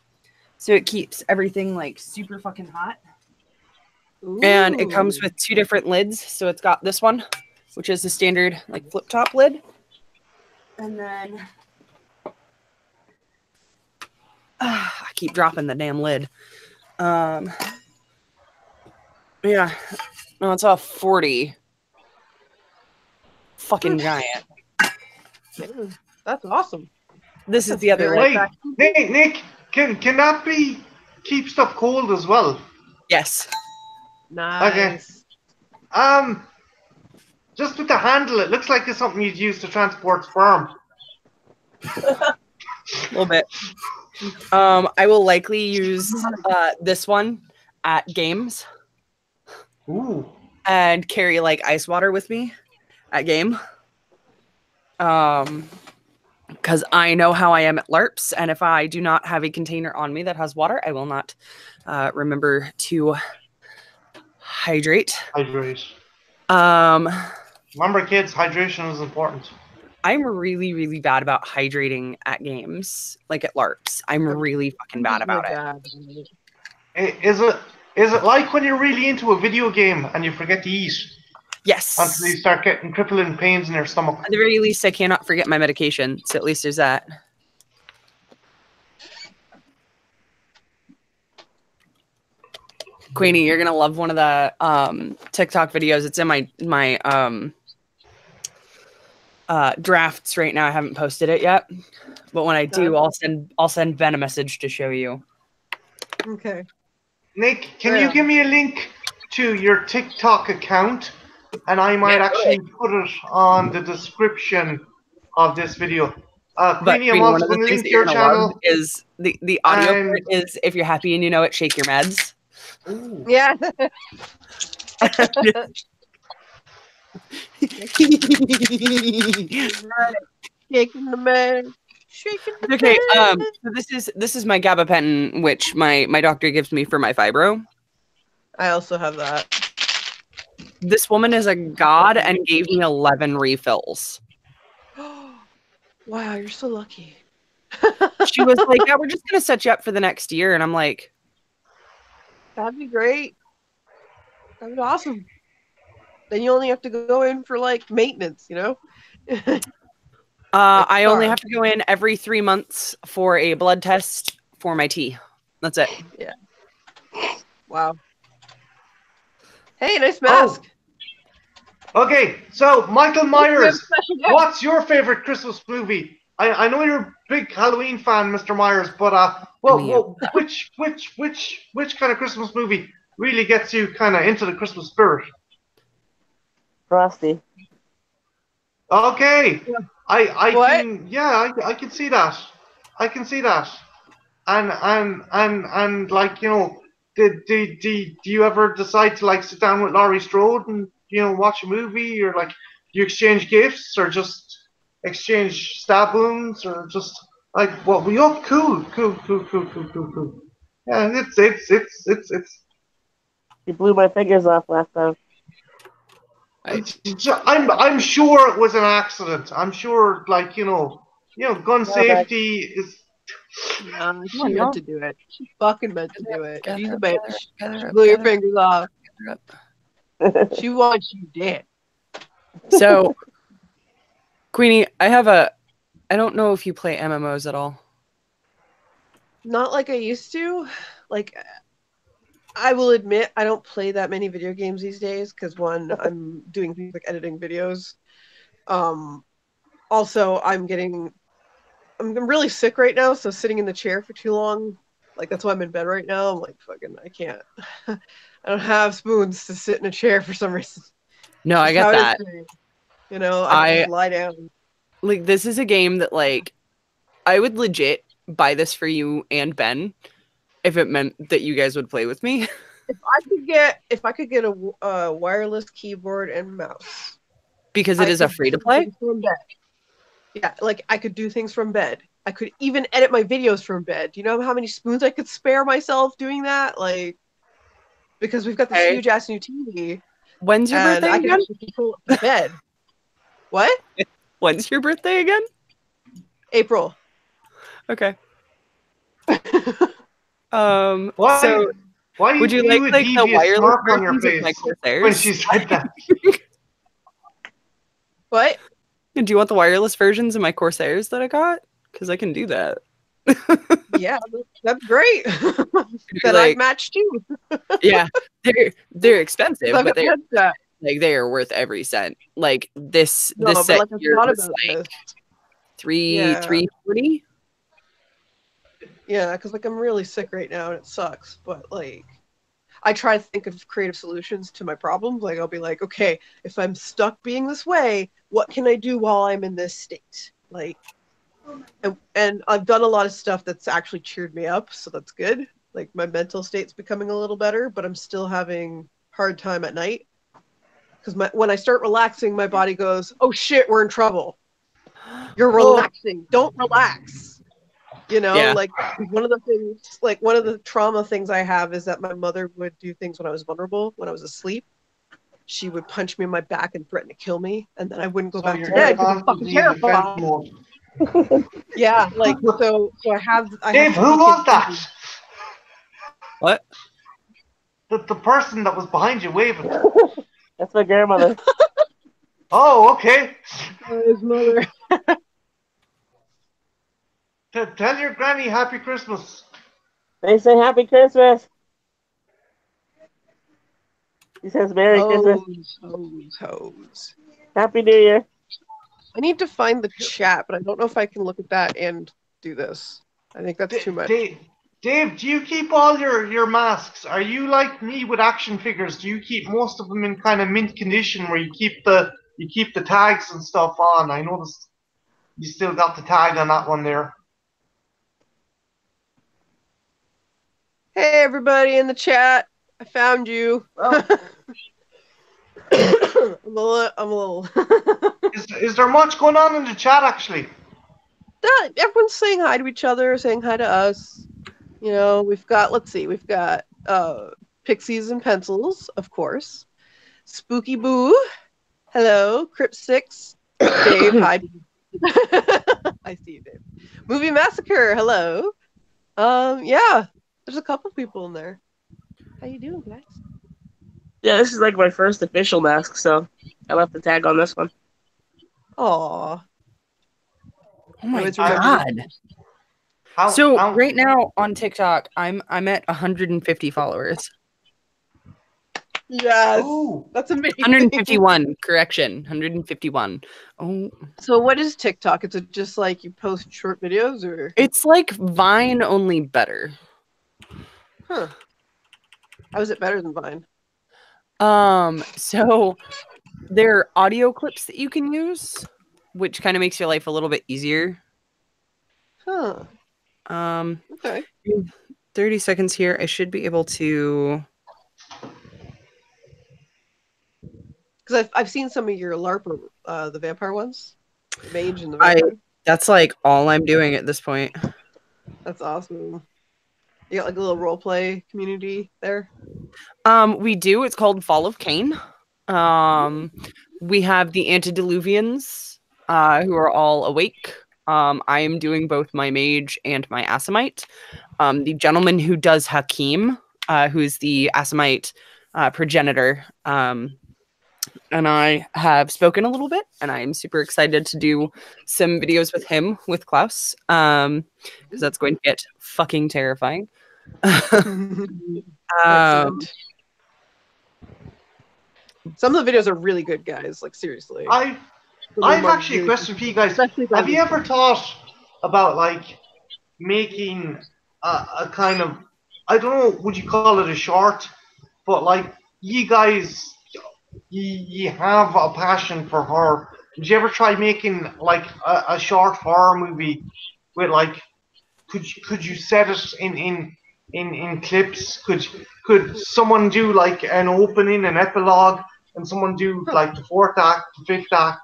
So it keeps everything like super fucking hot. And it comes with two different lids. So it's got this one, which is the standard like flip top lid. And then I keep dropping the damn lid. Yeah. No, it's a 40. Fucking giant. That's awesome. This is the other Wait, lid. Nick, can that be keep stuff cold as well? Yes. Nice. Okay. Just with the handle, it looks like it's something you'd use to transport sperm. A little bit. I will likely use this one at games. Ooh. And carry like ice water with me at game. Because I know how I am at LARPs, and if I do not have a container on me that has water, I will not remember to hydrate. Hydrate. Remember, kids, hydration is important. I'm really, really bad about hydrating at games, like at LARPs. I'm really fucking bad about it. Is it like when you're really into a video game and you forget to eat? Yes. Until you start getting crippling pains in your stomach. At the very least, I cannot forget my medication, so at least there's that. Kweeny, you're gonna love one of the TikTok videos. It's in my drafts right now. I haven't posted it yet, but when I do, I'll send Ben a message to show you. Okay. Nick, can you give me a link to your TikTok account, and I might actually put it on the description of this video. Kweeny, I'm one also of the going to things link that to you're your gonna channel. love is the audio part is if you're happy and you know it, shake your meds. Ooh. Yeah. Shaking the man. Shaking the Okay, man. so this is my gabapentin, which my doctor gives me for my fibro. I also have that. This woman is a god and gave me 11 refills. Wow, you're so lucky. She was like, "Yeah, we're just gonna set you up for the next year," and I'm like, That'd be great. That'd be awesome. Then you only have to go in for like maintenance, you know? I only have to go in every 3 months for a blood test for my tea. That's it. Yeah. Wow. Hey, nice mask. Okay, so Michael Myers, special guest. what's your favorite Christmas movie? I know you're a big Halloween fan, Mr. Myers, but which kind of Christmas movie really gets you kind of into the Christmas spirit? Frosty. Okay, Yeah. I can see that. I can see that. And like, you know, do you ever decide to like sit down with Laurie Strode and watch a movie, or like do you exchange gifts, or just exchange stab wounds, or just like what we up? Cool. Yeah, it's. You blew my fingers off last time. I'm sure it was an accident. I'm sure, like gun safety is. No, she meant to do it. She fucking meant to do it. She's a bitch. She blew your fingers off. She wants you dead. So, Kweeny, I don't know if you play MMOs at all. Not like I used to. Like, I will admit I don't play that many video games these days because one, I'm doing things like editing videos. Also, I'm really sick right now, so sitting in the chair for too long, like that's why I'm in bed right now. I'm like, fucking, I can't. I don't have spoons to sit in a chair for some reason. No, I get that. I just lie down. Like, this is a game that, like, I would legit buy this for you and Ben if it meant that you guys would play with me. If I could get a wireless keyboard and mouse. Because it is a free to play? Yeah, like I could do things from bed. I could even edit my videos from bed. Do you know how many spoons I could spare myself doing that? Like, because we've got this huge ass new TV. When's your birthday I again? can actually control it from bed. What? When's your birthday again? April. Okay. Why? So why would you like the wireless versions of my Corsairs? When she said that. What? Do you want the wireless versions of my Corsairs that I got? Because I can do that. Yeah, that's great. Then I'd match too. Yeah, they're expensive, but they are worth every cent. Like this set here is like $340. Yeah, because like I'm really sick right now and it sucks. But like, I try to think of creative solutions to my problems. Like I'll be like, okay, if I'm stuck being this way, what can I do while I'm in this state? Like, and I've done a lot of stuff that's actually cheered me up, so that's good. Like my mental state's becoming a little better, but I'm still having hard time at night because when I start relaxing, my body goes, "Oh shit, we're in trouble. You're relaxing. Don't relax." Like one of the trauma things I have is that my mother would do things when I was vulnerable, when I was asleep. She would punch me in my back and threaten to kill me, and then I wouldn't go back to bed because I'm fucking terrified. Yeah, like so I have. Dave, who was that? What? The person that was behind you waving. That's my grandmother. Oh, okay. His mother. Tell your granny Happy Christmas. They say Happy Christmas. He says Merry Christmas. Hose. Happy New Year. I need to find the chat, but I don't know if I can look at that and do this. I think that's too much. Dave, do you keep all your masks? Are you like me with action figures? Do you keep most of them in kind of mint condition where you keep the tags and stuff on? I noticed you still got the tag on that one there. Hey, everybody in the chat. I found you. Oh. I'm a little. Is there much going on in the chat, actually? Everyone's saying hi to each other, saying hi to us. We've got, Pixies and Pencils, of course. Spooky Boo. Hello. Crypt 6. Dave, hi. I see you, Dave. Movie Massacre. Hello. Yeah. There's a couple people in there. How you doing, guys? Yeah, this is like my first official mask, so I left the tag on this one. Aww. Oh my god. Right now on TikTok, I'm at 150 followers. Yes. Ooh. That's amazing. 151, correction. 151. Oh. So what is TikTok? Is it just like you post short videos or? It's like Vine, only better. Huh. How is it better than Vine? So there are audio clips that you can use, which kind of makes your life a little bit easier. Huh. Okay. 30 seconds here. I should be able to. Because I've seen some of your LARPer, the vampire ones, the mage and the vampire. That's like all I'm doing at this point. That's awesome. You got like a little role play community there. We do. It's called Fall of Cain. We have the Antediluvians, who are all awake. I am doing both my mage and my Assamite. The gentleman who does Hakim, who is the Assamite progenitor, and I have spoken a little bit, and I'm super excited to do some videos with him, with Klaus, because that's going to get fucking terrifying. Some of the videos are really good, guys. Like, seriously. I've actually a question for you guys. Have you ever thought about, like, making a kind of, I don't know, would you call it a short? But, like, you guys, you have a passion for horror. Did you ever try making, like, a short horror movie with, like, could you set it in clips? Could someone do, like, an opening, an epilogue, and someone do, like, the fourth act, the fifth act?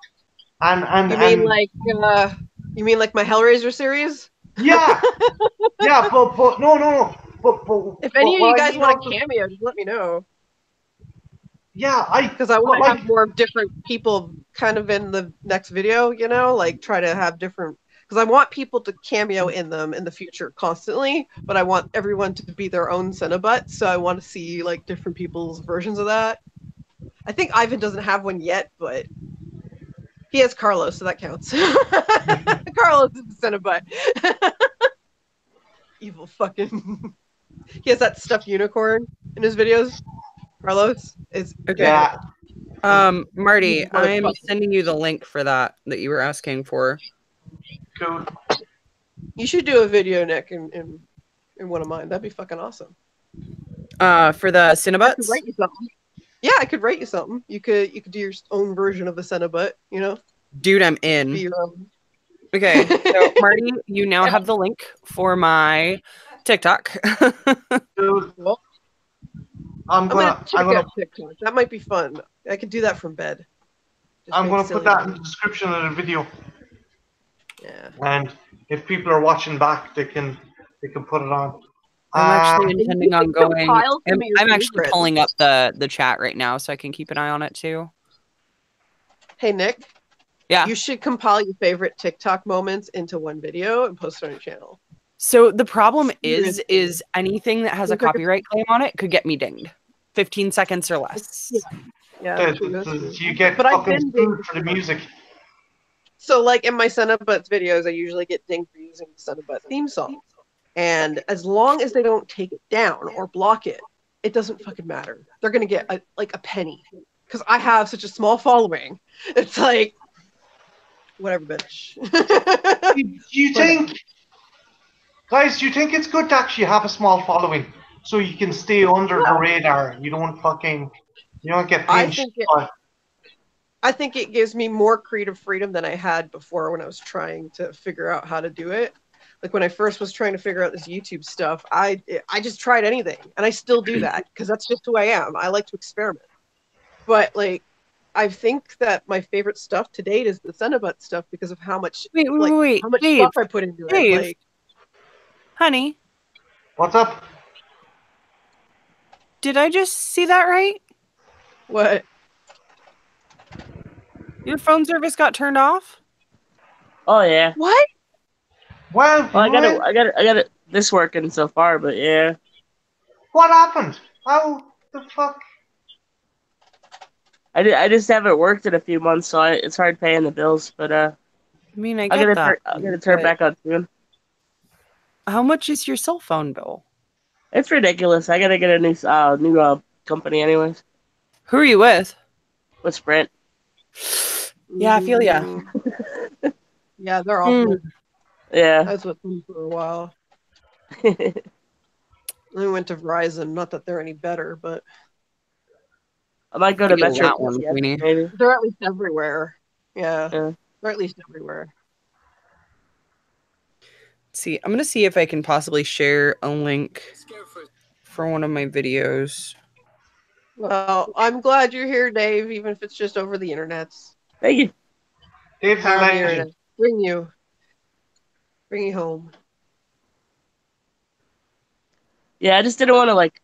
And you mean like my Hellraiser series? Yeah, yeah, but no, but if any of you guys want a cameo, just let me know. Yeah, because I want to have more different people kind of in the next video, you know, like try to have different, because I want people to cameo in them in the future constantly, but I want everyone to be their own Cenobut, so I want to see like different people's versions of that. I think Ivan doesn't have one yet, but he has Carlos, so that counts. Carlos is the Cenobut. Evil fucking. He has that stuffed unicorn in his videos. Carlos is okay. Yeah. Marty, I'm sending you the link for that you were asking for. Cool. You should do a video, Nick, in one of mine. That'd be fucking awesome. For the Cinebuts? I could write you something. Yeah, I could write you something. You could do your own version of a Cenobut, you know? Dude, I'm in. Be your own. Okay, so Marty, you now have the link for my TikTok. Dude, Well, I'm gonna check out TikTok. That might be fun. I could do that from bed. I'm gonna put that in the description of the video. Yeah. And if people are watching back, they can put it on. I'm actually intending on going. I'm actually favorites. pulling up the chat right now, so I can keep an eye on it too. Hey Nick. Yeah. You should compile your favorite TikTok moments into one video and post it on your channel. So the problem is anything that has a copyright claim on it could get me dinged. 15 seconds or less. Yeah. You get fucking food for the music. So like in my Cenobut's videos, I usually get dinged for using the Cenobut theme song. And as long as they don't take it down or block it, it doesn't fucking matter. They're going to get a penny. Because I have such a small following. It's like, whatever, bitch. Do you think, guys, do you think it's good to actually have a small following so you can stay under the radar? You don't get pinched. I think it gives me more creative freedom than I had before when I was trying to figure out how to do it. Like when I first was trying to figure out this YouTube stuff, I just tried anything, and I still do that because that's just who I am. I like to experiment. But like, I think that my favorite stuff to date is the Cenobut stuff because of how much how much Dave, stuff I put into it. Like, honey, what's up? Did I just see that right? What? Your phone service got turned off? Oh yeah. What? Well, I got it this working so far, but yeah. What happened? How the fuck? I just haven't worked in a few months, so it's hard paying the bills. But I mean, I get that. I'm gonna turn back on soon. How much is your cell phone bill? It's ridiculous. I gotta get a new company, anyways. Who are you with? With Sprint. Yeah, I feel ya. Yeah, they're all good. Yeah. I was with them for a while. Then we went to Verizon. Not that they're any better, but I might go to Metro. Maybe. They're at least everywhere. Yeah. They're at least everywhere. see. I'm gonna see if I can possibly share a link for one of my videos. Well, I'm glad you're here, Dave, even if it's just over the internet. Thank you. Dave's a Power of the legend. internet. Bring you home. Yeah, I just didn't want to like.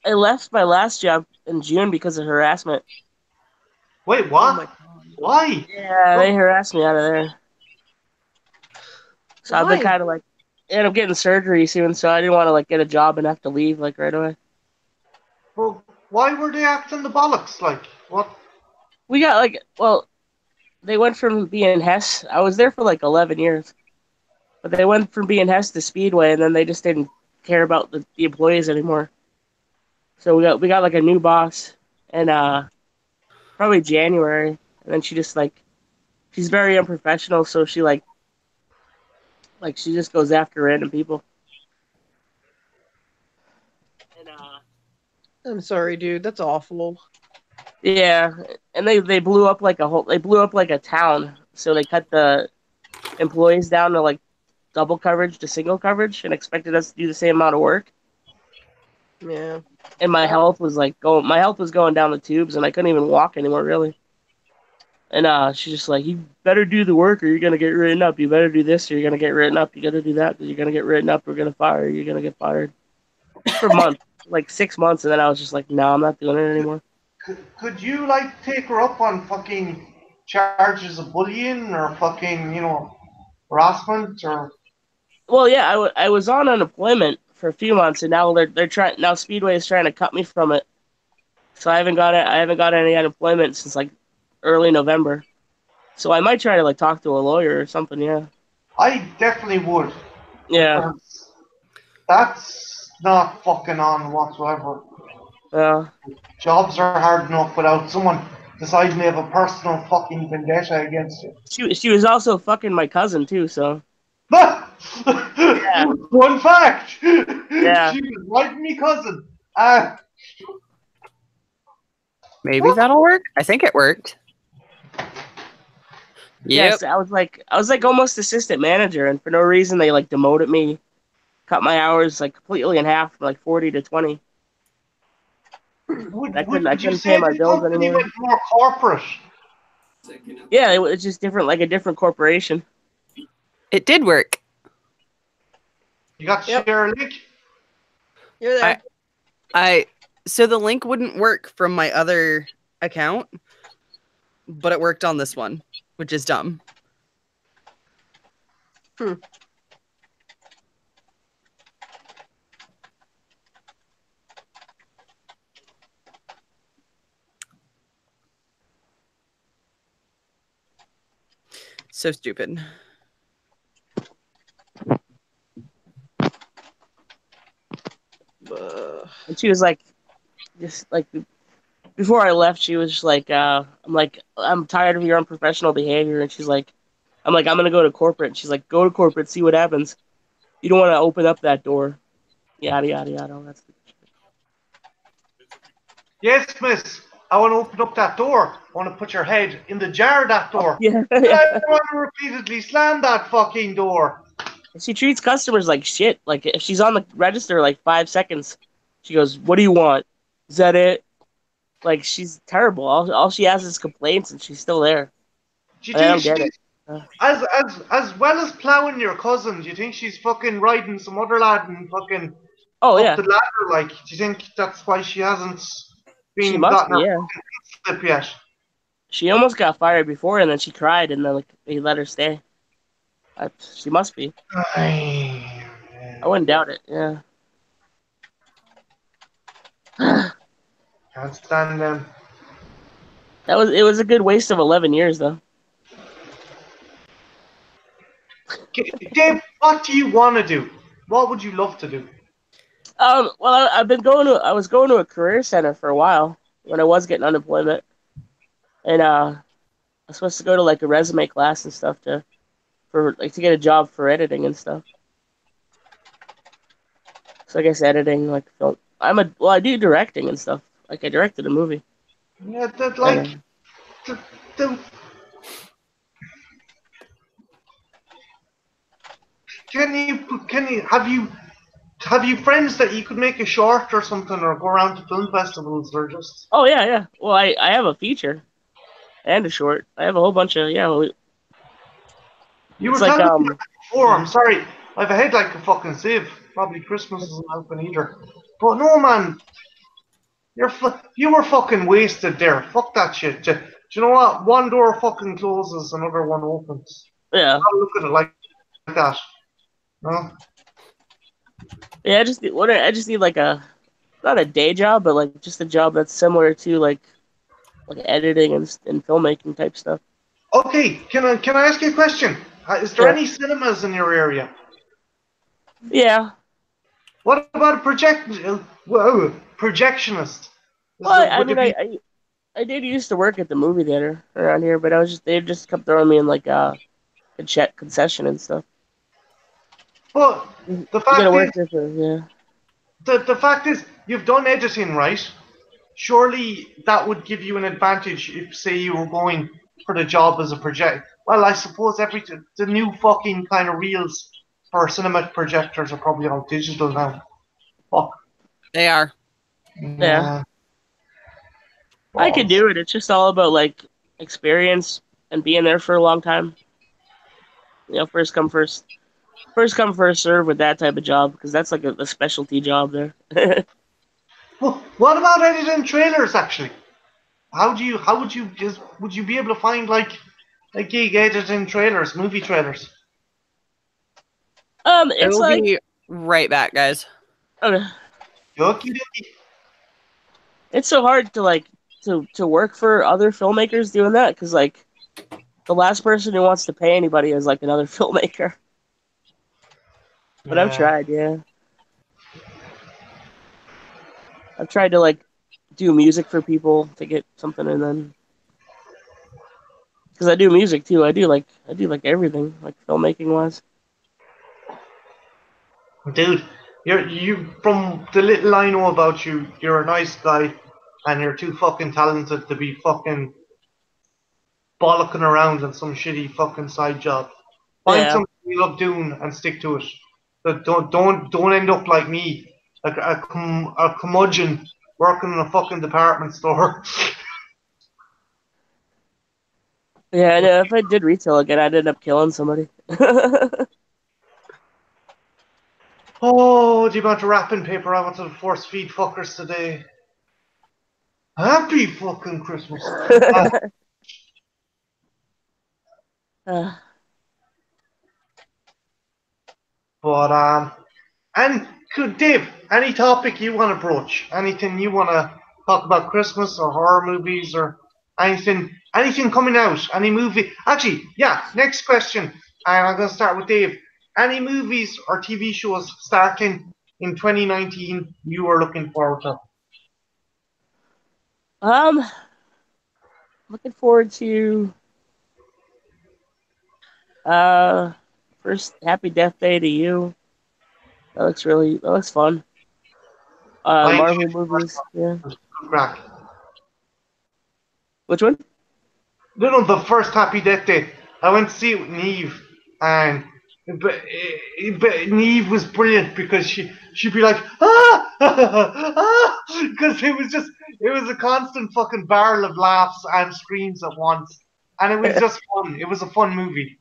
I left my last job in June because of harassment. Wait, Oh what? my God. Why? Yeah, they harassed me out of there. So I've been Why? kind of like, end up getting surgery soon, so I didn't want to like get a job and have to leave like right away. Well, why were they acting the bollocks? Like, what? We got like, well, they went from being Hess. I was there for like 11 years, but they went from being Hess to Speedway, and then they just didn't care about the employees anymore. So we got like a new boss, and probably January, and then she just like she's very unprofessional, so she like she just goes after random people. And I'm sorry, dude. That's awful. yeah, and they blew up like a town. So they cut the employees down to like double coverage to single coverage and expected us to do the same amount of work. Yeah. And my health was going down the tubes, and I couldn't even walk anymore really. And she's just like, you better do the work or you're gonna get written up. You better do this or you're gonna get written up. You gotta do that because you're gonna get written up. We're gonna fire you. You're gonna get fired. For months, like 6 months, and then I was just like, no, I'm not doing it anymore. Could you, like, take her up on fucking charges of bullying or fucking, harassment or... Well, yeah, I was on unemployment for a few months, and now they're trying. Now Speedway is trying to cut me from it, so I haven't got any unemployment since like early November. So I might try to like talk to a lawyer or something. Yeah. I definitely would. Yeah. Because that's not fucking on whatsoever. Jobs are hard enough without someone deciding they have a personal fucking vendetta against you. She was also fucking my cousin too. So Yeah. One fact. yeah. She was like me cousin. Maybe that'll work. I think it worked. Yep. Yes, I was like almost assistant manager, and for no reason they like demoted me, cut my hours like completely in half, from like 40 to 20. I Would you couldn't say pay my the bills company anymore. went more corporate? Yeah, it was just different, like a different corporation. It did work. You got to share a link? You're there. So the link wouldn't work from my other account, but it worked on this one, which is dumb. So stupid. And she was like, just like before I left, she was just like, I'm tired of your unprofessional behavior. And she's like, I'm gonna go to corporate. And she's like, go to corporate, see what happens. You don't want to open up that door. Yada yada yada. All that stupid shit. Yes, miss. I want to open up that door. I want to put your head in the jar of that door. Yeah. I want to repeatedly slam that fucking door. She treats customers like shit. Like if she's on the register like 5 seconds, she goes, "What do you want? Is that it?" Like she's terrible. All she has is complaints, and she's still there. Do you I don't think get she's it. as well as plowing your cousin? Do you think she's fucking riding some other lad and fucking Oh up yeah, the ladder? Like, do you think that's why she hasn't she been must gotten be. her Yeah, fucking slip yet? she almost got fired before, and then she cried, and then like they let her stay. She must be. I wouldn't doubt it. Yeah. Can't stand them. It was a good waste of 11 years though. Dave, what do you want to do? What would you love to do? Well, I was going to a career center for a while when I was getting unemployment, and I was supposed to go to like a resume class and stuff to get a job for editing and stuff. So I guess editing, like film. I do directing and stuff. Like I directed a movie. Yeah, that like the can you have you friends that you could make a short or something, or go around to film festivals, or just? Oh yeah. Well, I have a feature and a short. I have a whole bunch of You were It's like telling me that before. I'm sorry, I have a head like a fucking sieve. Probably Christmas isn't helping either. But no, man, you were fucking wasted there. Fuck that shit. Do you know what? One door fucking closes, another one opens. yeah. Gotta look at it like that. No? Yeah, I just need like a not a day job, but like just a job that's similar to like editing and filmmaking type stuff. Okay, can I ask you a question? Is there Yeah. any cinemas in your area? Yeah. What about a projectionist? Well, I Would mean, it be? I did used to work at the movie theater around here, but they just kept throwing me in like a check concession and stuff. But You the gotta fact work is, there for yeah. the fact is, you've done editing, right? Surely that would give you an advantage if, say, you were going for the job as a project. Well, I suppose the new fucking kind of reels for cinema projectors are probably all digital now. Fuck. They are. Yeah. Yeah. I could Balls. do it. It's just all about like experience and being there for a long time. First come first serve with that type of job because that's like a specialty job there. Well, what about editing trailers? Actually, how would you be able to find like a gig editing trailers, movie trailers? I It's will like be right back, guys. uh, Yucky ducky. it's so hard to like to work for other filmmakers doing that because like the last person who wants to pay anybody is like another filmmaker. But I've Yeah. tried, yeah. I've tried to like do music for people to get something, and then because I do music too, I do like everything like filmmaking wise. Dude, you from the little I know about you, you're a nice guy, and you're too fucking talented to be fucking bollocking around on some shitty fucking side job. Find Yeah, something you love doing and stick to it. But don't end up like me, a curmudgeon working in a fucking department store. yeah. I know if I did retail again, I'd end up killing somebody. Oh, do you want to wrapping paper? I want to force feed fuckers today. Happy fucking Christmas. Uh, But and could Dave, any topic you want to broach, anything you want to talk about, Christmas or horror movies or anything coming out, any movie? Actually, yeah. Next question, and I'm gonna start with Dave. Any movies or TV shows starting in 2019 you are looking forward to? um, looking forward to uh first Happy Death Day to you. That looks fun. I enjoyed Marvel the first movies, yeah. one. It was good crack. Which one? No, the first Happy Death Day. I went to see it with Neve, and but Neve was brilliant because she'd be like because it was a constant fucking barrel of laughs and screams at once, and it was just fun. It was a fun movie.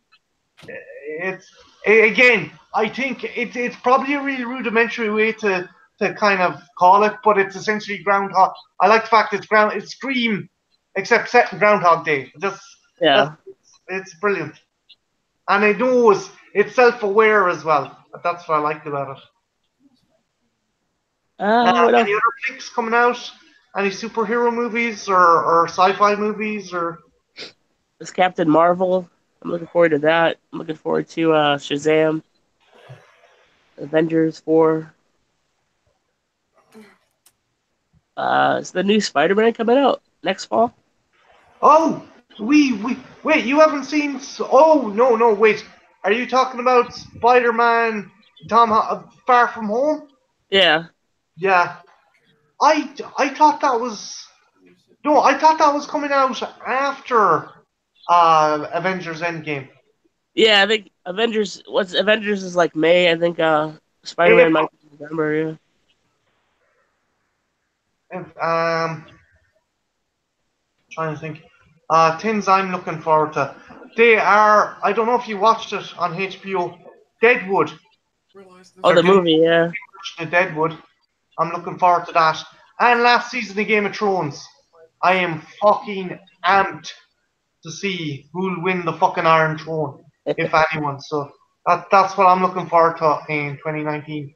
It's again, I think it's probably a really rudimentary way to kind of call it, but it's essentially Groundhog. I like the fact it's Scream, except set in Groundhog Day. That's Yeah. it's brilliant, and it knows it's self-aware as well. That's what I liked about it. What else? Any other flicks coming out? Any superhero movies or sci-fi movies or? It's Captain Marvel. I'm looking forward to that. I'm looking forward to Shazam, Avengers 4. Is the new Spider-Man coming out next fall? Oh, we wait. You haven't seen? Oh no wait. Are you talking about Spider-Man? Far From Home? Yeah. Yeah. I thought that was no. I thought that was coming out after Avengers Endgame. Yeah, Avengers. What's Avengers is like May, I think. Spider-Man might be November. Yeah. Trying to think. Things I'm looking forward to. They are. I don't know if you watched it on HBO. Deadwood. Oh, the movie, yeah. The Deadwood. I'm looking forward to that. And last season of Game of Thrones. I am fucking amped to see who'll win the fucking Iron Throne, if anyone. So that's what I'm looking forward to in 2019.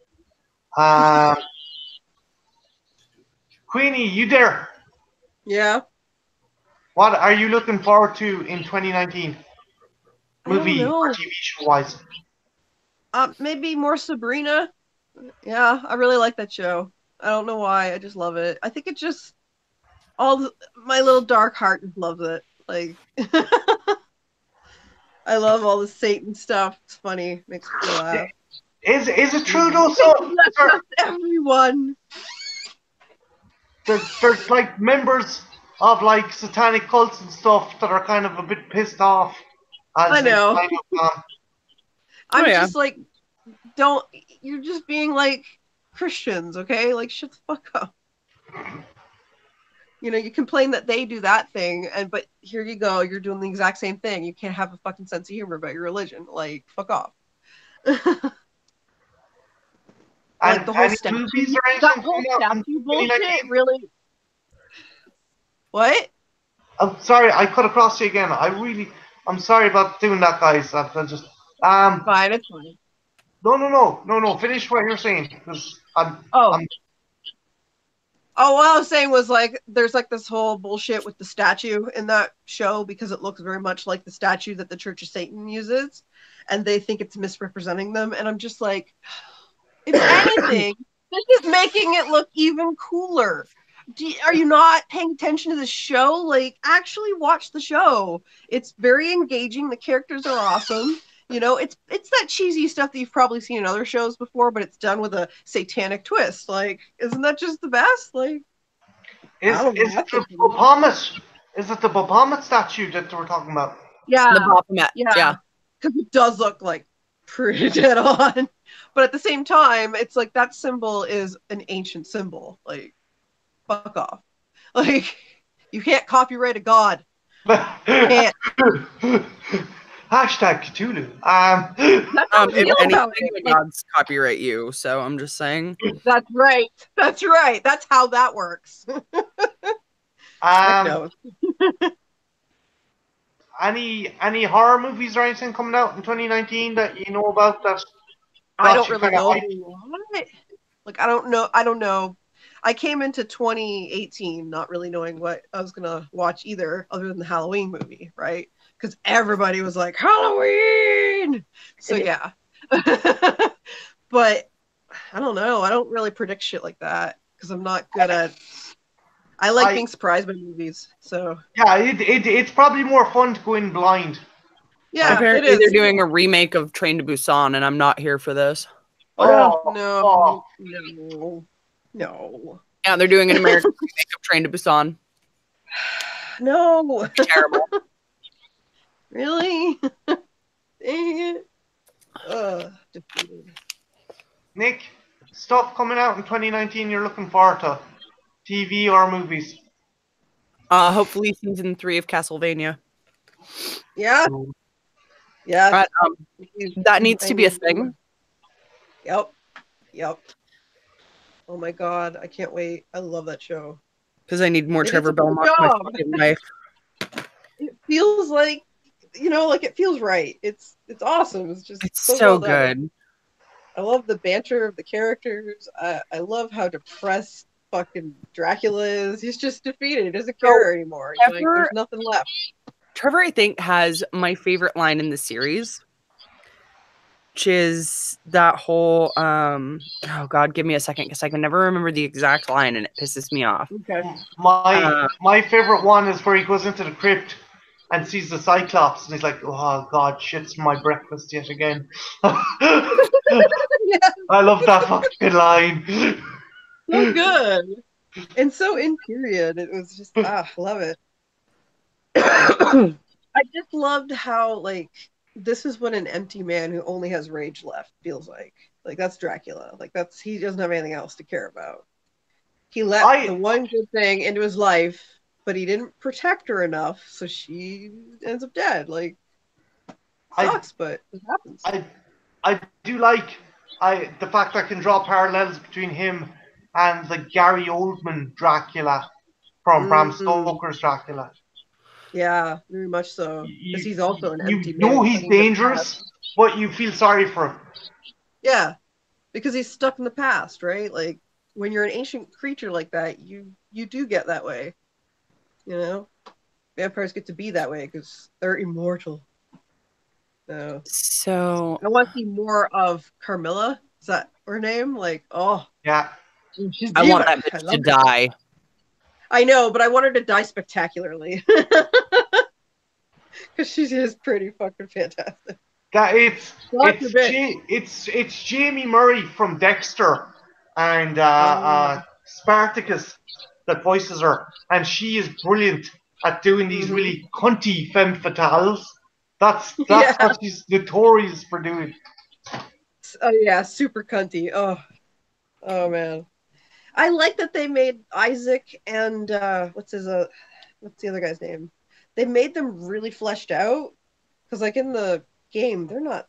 Kweeny, you there? Yeah. What are you looking forward to in 2019? Movie or TV show wise? Maybe more Sabrina. Yeah, I really like that show. I don't know why. I just love it. I think it just my little dark heart just loves it. Like I love all the Satan stuff. It's funny. Makes me laugh. Is it true though? So everyone. There's like members of like satanic cults and stuff that are kind of a bit pissed off. I know. I'm yeah. just like, you're just being like Christians, okay? Like, shut the fuck up. You know, you complain that they do that thing, but here you go, you're doing the exact same thing. You can't have a fucking sense of humor about your religion. Like, fuck off. Like the whole statue, that whole statue bullshit, really. What? I'm sorry, I cut across you again. I'm sorry about doing that, guys. I just fine, it's fine. No. Finish what you're saying, because what I was saying was like, there's like this whole bullshit with the statue in that show because it looks very much like the statue that the Church of Satan uses, and they think it's misrepresenting them. And I'm just like, if anything, this is making it look even cooler. Are you not paying attention to the show? Like, actually watch the show. It's very engaging. The characters are awesome. You know, it's that cheesy stuff that you've probably seen in other shows before, but it's done with a satanic twist. Like, isn't that just the best? Like, is it the Baphomet statue that they were talking about? Yeah, the Baphomet. Yeah, because it does look like pretty dead on, but at the same time, it's like that symbol is an ancient symbol. Like, fuck off. Like, you can't copyright a god. You can't. Hashtag Cthulhu. If anything, the gods copyright you. So I'm just saying. That's right. That's how that works. Any horror movies or anything coming out in 2019 that you know about? I don't really know. Like, I don't know. I came into 2018 not really knowing what I was gonna watch either, other than the Halloween movie, right? Because everybody was like, Halloween! So yeah. But I don't know. I don't really predict shit like that because I'm not good at. I like being surprised by movies. So yeah, it's probably more fun to go in blind. Yeah, apparently they're doing a remake of Train to Busan, and I'm not here for this. No. Yeah, they're doing an American remake of Train to Busan. No. Terrible. Really? Dang it. Nick, stuff coming out in 2019 you're looking forward to? TV or movies? Hopefully season 3 of Castlevania. Yeah. Yeah. That needs to be a thing. Yep. Oh my god, I can't wait. I love that show. Because I need more Trevor Belmont in my fucking life. It feels like, like it feels right. It's awesome. It's just so good. I love the banter of the characters. I love how depressed fucking Dracula is. He's just defeated. He doesn't care anymore. There's nothing left. Trevor, I think, has my favorite line in the series, which is that whole oh god, give me a second because I can never remember the exact line and it pisses me off. Okay. My favorite one is where he goes into the crypt and sees the Cyclops and he's like, oh god, shit's my breakfast yet again. Yeah. I love that fucking line. So good. And so in period. It was just love it. I just loved how, like, this is what an empty man who only has rage left feels like. Like that's Dracula. Like he doesn't have anything else to care about. He let the one good thing into his life, but he didn't protect her enough, so she ends up dead. Like sucks, but it happens. I do like the fact I can draw parallels between him and the Gary Oldman Dracula from Bram Stoker's Dracula. Yeah, very much so. Because he's also an empty man. You know he's dangerous, but you feel sorry for him. Yeah, because he's stuck in the past, right? Like when you're an ancient creature like that, you do get that way. You know, vampires get to be that way because they're immortal. So I want to see more of Carmilla. Is that her name? Like, oh yeah, I want that bitch to die. I know, but I want her to die spectacularly because she is pretty fucking fantastic. It's Jamie Murray from Dexter and Spartacus that voices her, and she is brilliant at doing these really cunty femme fatales. That's what she's notorious for doing. Oh yeah, super cunty. Oh man, I like that they made Isaac and what's the other guy's name? They made them really fleshed out because like in the game they're not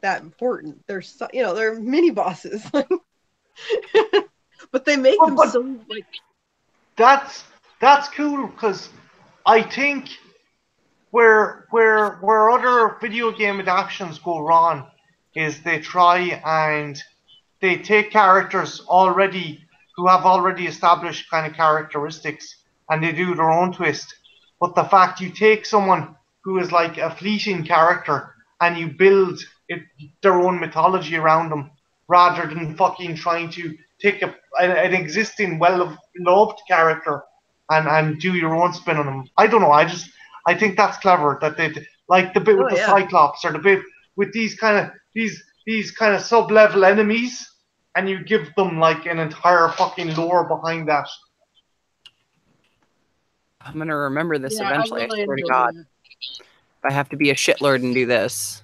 that important. They're they're mini bosses, but they make them so like. That's cool because I think where other video game adaptations go wrong is they try and they take characters who have already established kind of characteristics and they do their own twist. But the fact you take someone who is like a fleeting character and you build their own mythology around them rather than fucking trying to take an existing well-loved character and do your own spin on them. I don't know. I think that's clever that they like the bit with the Cyclops or the bit with these kind of sub-level enemies, and you give them like an entire fucking lore behind that. I'm gonna remember this eventually. I swear to God. If I have to be a shitlord and do this,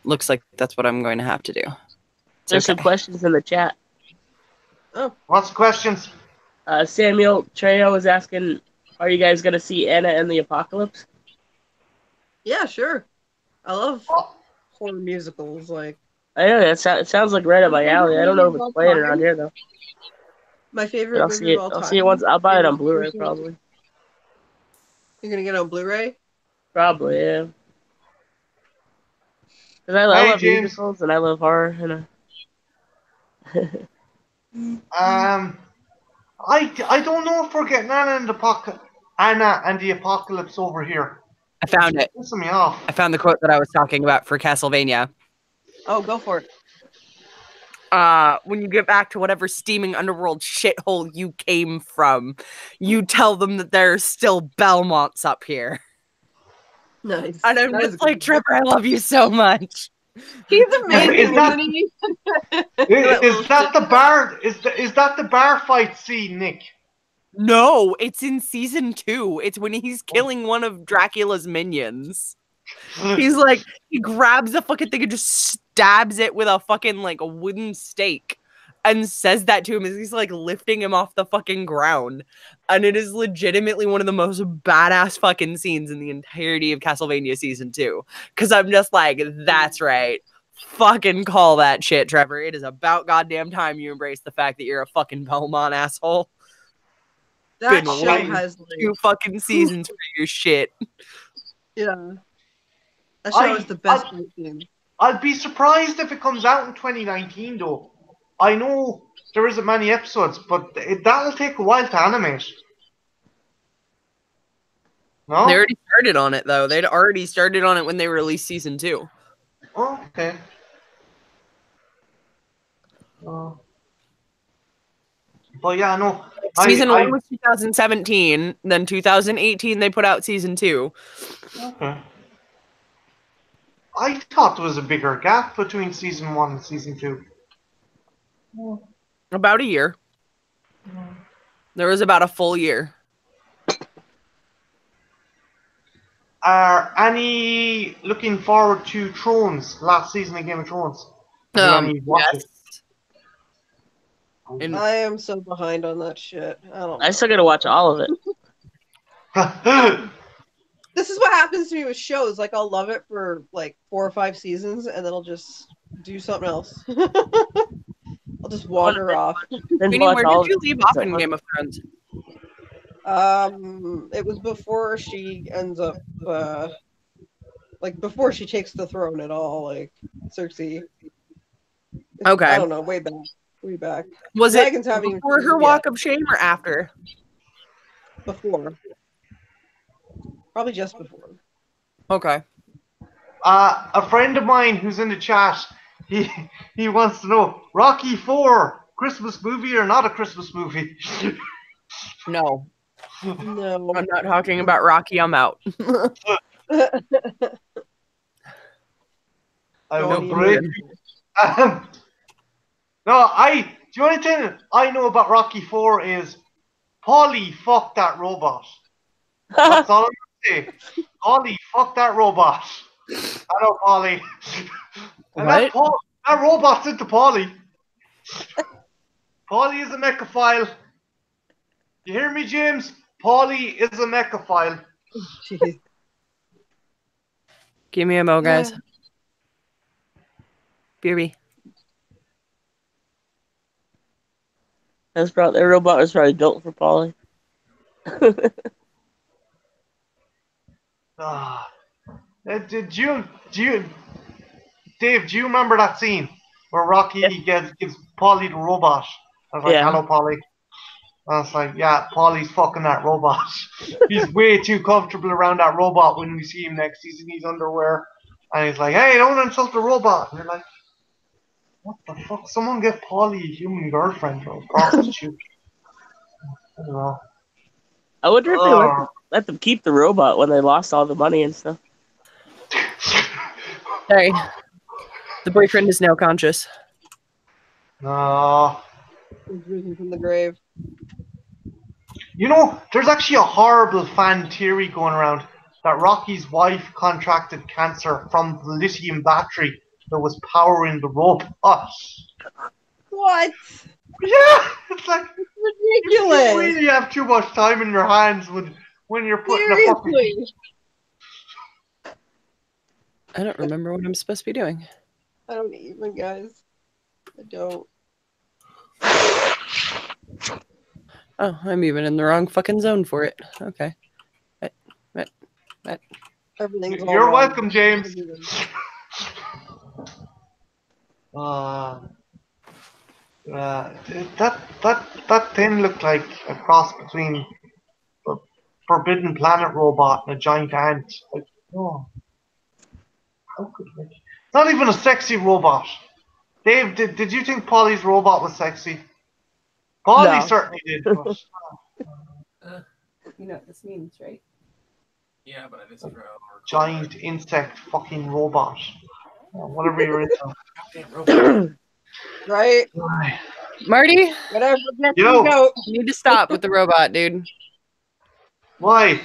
looks like that's what I'm going to have to do. There's some questions in the chat. Oh, what's the questions? Samuel Trejo was asking, "Are you guys gonna see Anna and the Apocalypse?" Yeah, sure. I love horror musicals. Like, I know it sounds like right up my alley. I don't know if it's playing around here though. My favorite movie of all time. I'll see it once. I'll buy it on Blu-ray probably. You're gonna get it on Blu-ray? Probably, yeah. Because I love musicals and I love horror. I don't know if we're getting Anna and the Apocalypse over here. I found it. Pissing me off. I found the quote that I was talking about for Castlevania. Oh, go for it. When you get back to whatever steaming underworld shithole you came from, you tell them that there's still Belmonts up here. Nice. And I'm just like, Trevor, I love you so much. He's amazing, isn't he? Is that the bar? Is that the bar fight scene, Nick? No, it's in season 2. It's when he's killing one of Dracula's minions. He's like, he grabs the fucking thing and just stabs it with a fucking like a wooden stake and says that to him as he's like lifting him off the fucking ground. And it is legitimately one of the most badass fucking scenes in the entirety of Castlevania season 2. Cause I'm just like, that's right. Fucking call that shit, Trevor. It is about goddamn time you embrace the fact that you're a fucking Belmont asshole. That show has like 2 fucking seasons for your shit. Yeah. That show is the best thing. I'd be surprised if it comes out in 2019, though. I know there isn't many episodes, but that'll take a while to animate. No? They already started on it, though. They'd already started on it when they released season 2. Oh, okay. But yeah, no. Season 1 was 2017, then 2018 they put out season 2. Okay. I thought there was a bigger gap between season 1 and season 2. About a year. There was about a full year. Are any looking forward to Thrones, last season of Game of Thrones? Have you any watched it? And I am so behind on that shit. I don't know. I still gotta watch all of it. This is what happens to me with shows. Like, I'll love it for like 4 or 5 seasons, and then I'll just do something else. I'll just wander off. Then Kweeny, watch where all did you of it. leave off in Game of Thrones? It was before she ends up, like before she takes the throne at all. Like Cersei. Okay. I don't know. Way back. Way back. Was Dragons it haven't even before her come walk yet. of shame or after? Before. Probably just before. Okay. A friend of mine who's in the chat, he wants to know, Rocky 4, Christmas movie or not a Christmas movie? No. No. I'm not talking about Rocky. I'm out. I Don't will even break. know. The only thing I know about Rocky 4 is Paulie fucked that robot. That's all I'm gonna say. Paulie fucked that robot. Hello, Paulie. And What? that robot's into Paulie. Paulie is a mechaphile. You hear me, James? Paulie is a mechaphile. Jeez. Give me a mo, guys. BB. That's probably, the robot was probably built for Polly. Dave, do you remember that scene where Rocky gives Paulie the robot? I was like, Yeah. hello, Paulie. I was like, yeah, Paulie's fucking that robot. He's way too comfortable around that robot when we see him next. He's in his underwear. And he's like, hey, don't insult the robot. And you're like, what the fuck? Someone get Paulie a human girlfriend or a prostitute. I don't know. I wonder if they let them keep the robot when they lost all the money and stuff. Sorry. The boyfriend is now conscious. No. He's risen from the grave. You know, there's actually a horrible fan theory going around that Rocky's wife contracted cancer from the lithium battery that was powering the robot. What? Yeah, it's like Ridiculous. you really have too much time in your hands when you're putting a fucking. Seriously. I don't remember what I'm supposed to be doing. I don't even, guys. I don't. Oh, I'm even in the wrong fucking zone for it. Okay. Everything's all You're wrong. welcome, James. That thing looked like a cross between a Forbidden Planet robot and a giant ant. Like, oh, how could it? It's not even a sexy robot. Dave, did you think Polly's robot was sexy? Polly No. certainly did. But, You know what this means, right? Yeah, but I just throw giant insect fucking robot. Whatever you're into. Right? Marty, Whatever. Let Yo. me go. you need to stop with the robot, dude. Why?